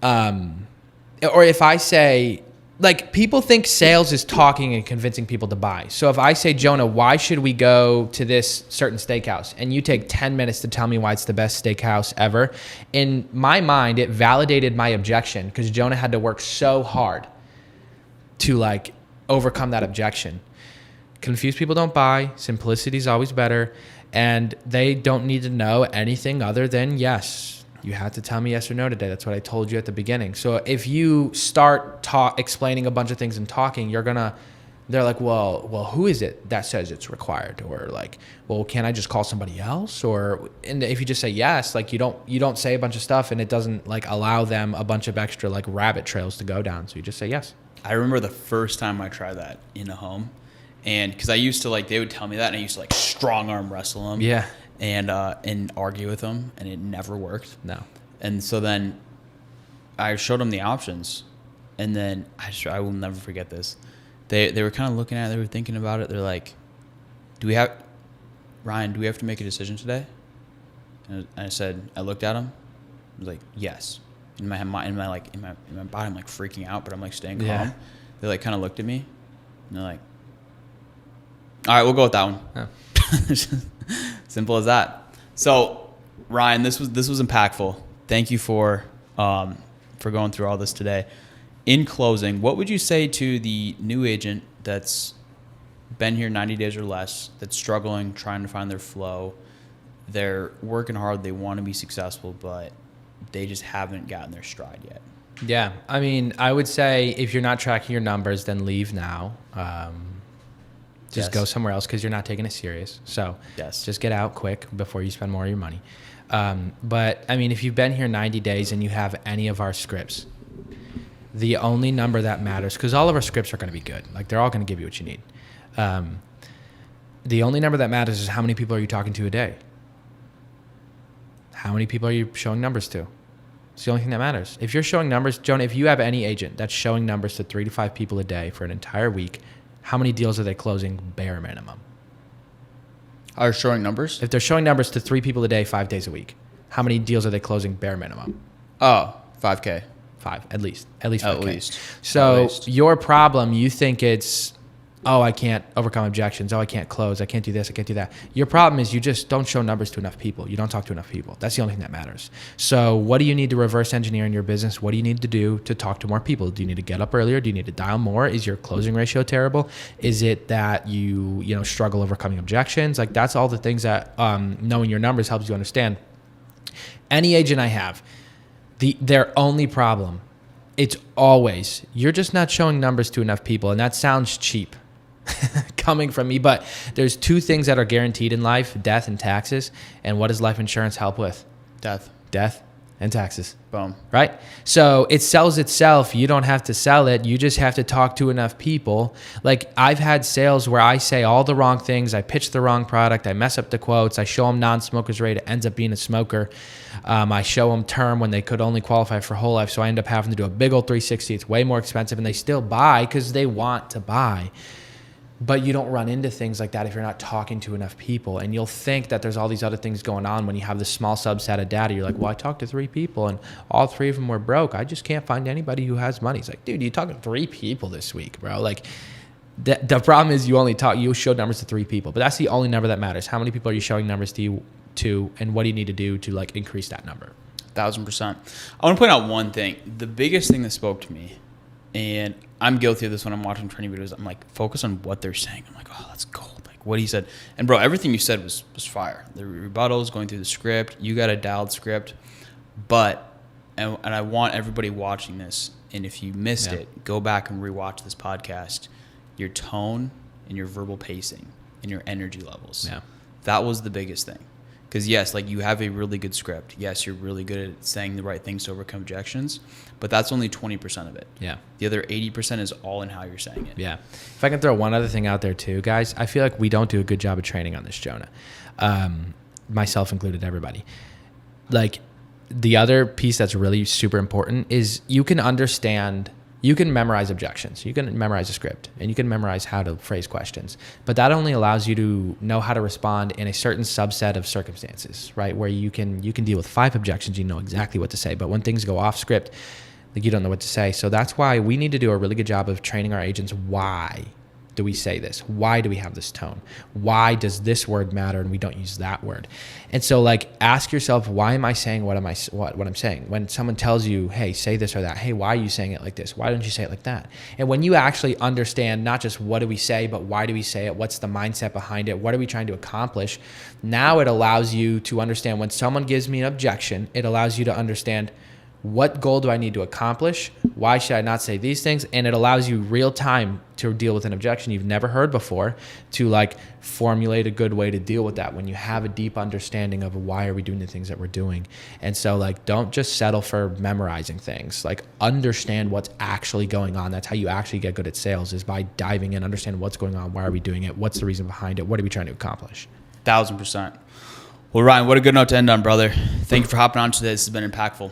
or if I say, like, people think sales is talking and convincing people to buy. So if I say, Jonah, why should we go to this certain steakhouse? And you take 10 minutes to tell me why it's the best steakhouse ever. In my mind, it validated my objection because Jonah had to work so hard to, like, overcome that objection. Confused people don't buy. Simplicity is always better. And they don't need to know anything other than, yes, you had to tell me yes or no today. That's what I told you at the beginning. So if you start explaining a bunch of things and talking, they're like, well, who is it that says it's required? Or like, well, can I just call somebody else? And if you just say yes, like you don't say a bunch of stuff and it doesn't like allow them a bunch of extra like rabbit trails to go down. So you just say yes. I remember the first time I tried that in a home. And because I used to they would tell me that and I used to like strong arm wrestle them. Yeah. And argue with them and it never worked. No. And so then I showed them the options and then I will never forget this. They were kind of looking at it. They were thinking about it. They're like, Ryan, do we have to make a decision today? And I said, I looked at them. I was like, yes. In my body, I'm like freaking out, but I'm like staying calm. Yeah. They like kind of looked at me and they're like, all right, we'll go with that one. Oh. Simple as that. So, Ryan, this was impactful. Thank you for going through all this today. In closing, what would you say to the new agent that's been here 90 days or less, that's struggling, trying to find their flow? They're working hard. They want to be successful, but they just haven't gotten their stride yet. Yeah. I mean, I would say if you're not tracking your numbers, then leave now. Just go somewhere else because you're not taking it serious. So just get out quick before you spend more of your money. But, I mean, if you've been here 90 days and you have any of our scripts, the only number that matters, because all of our scripts are going to be good. Like, they're all going to give you what you need. The only number that matters is how many people are you talking to a day? How many people are you showing numbers to? It's the only thing that matters. If you're showing numbers, Jonah, if you have any agent that's showing numbers to 3 to 5 people a day for an entire week, how many deals are they closing bare minimum? Are showing numbers? If they're showing numbers to 3 people a day, 5 days a week, how many deals are they closing bare minimum? Oh, 5K. 5, at least 5K. At least. So your problem, you think it's, oh, I can't overcome objections. Oh, I can't close. I can't do this. I can't do that. Your problem is you just don't show numbers to enough people. You don't talk to enough people. That's the only thing that matters. So what do you need to reverse engineer in your business? What do you need to do to talk to more people? Do you need to get up earlier? Do you need to dial more? Is your closing ratio terrible? Is it that you struggle overcoming objections? Like, that's all the things that knowing your numbers helps you understand. Any agent I have, Their only problem, it's always, you're just not showing numbers to enough people. And that sounds cheap coming from me, but there's two things that are guaranteed in life: death and taxes. And what does life insurance help with? Death and taxes. Boom. Right? So it sells itself. You don't have to sell it. You just have to talk to enough people. Like, I've had sales where I say all the wrong things. I pitch the wrong product. I mess up the quotes. I show them non-smokers rate. It ends up being a smoker. I show them term when they could only qualify for whole life. So I end up having to do a big old 360. It's way more expensive, and they still buy because they want to buy. But you don't run into things like that if you're not talking to enough people. And you'll think that there's all these other things going on when you have this small subset of data. You're like, well, I talked to 3 people and all 3 of them were broke. I just can't find anybody who has money. It's like, dude, you talked to 3 people this week, bro. Like, the problem is you showed numbers to 3 people, but that's the only number that matters. How many people are you showing numbers to, and what do you need to do to like increase that number? 1,000%. I want to point out one thing. The biggest thing that spoke to me, and I'm guilty of this when I'm watching training videos. I'm like, focus on what they're saying. I'm like, oh, that's gold. Like what he said. And bro, everything you said was fire. The rebuttals, going through the script. You got a dialed script. But, and I want everybody watching this, and if you missed it, go back and rewatch this podcast. Your tone and your verbal pacing and your energy levels. Yeah. That was the biggest thing. Because yes, like you have a really good script. Yes, you're really good at saying the right things to overcome objections, but that's only 20% of it. Yeah. The other 80% is all in how you're saying it. Yeah. If I can throw one other thing out there too, guys, I feel like we don't do a good job of training on this, Jonah. Myself included, everybody. Like, the other piece that's really super important is you can memorize objections. You can memorize a script, and you can memorize how to phrase questions. But that only allows you to know how to respond in a certain subset of circumstances, right? Where you can deal with 5 objections, you know exactly what to say. But when things go off script, like you don't know what to say. So that's why we need to do a really good job of training our agents. Why do we say this? Why do we have this tone? Why does this word matter and we don't use that word? And so, like, ask yourself, why am I saying what I'm saying? When someone tells you, hey, say this or that, hey, why are you saying it like this? Why don't you say it like that? And when you actually understand not just what do we say, but why do we say it? What's the mindset behind it? What are we trying to accomplish? Now it allows you to understand when someone gives me an objection, it allows you to understand, what goal do I need to accomplish? Why should I not say these things? And it allows you real time to deal with an objection you've never heard before, to like formulate a good way to deal with that when you have a deep understanding of why are we doing the things that we're doing. And so, like, don't just settle for memorizing things. Like, understand what's actually going on. That's how you actually get good at sales, is by diving in, understand what's going on, why are we doing it, what's the reason behind it, what are we trying to accomplish. 1,000%. Well, Ryan, what a good note to end on, brother. Thank you for hopping on today. This has been impactful.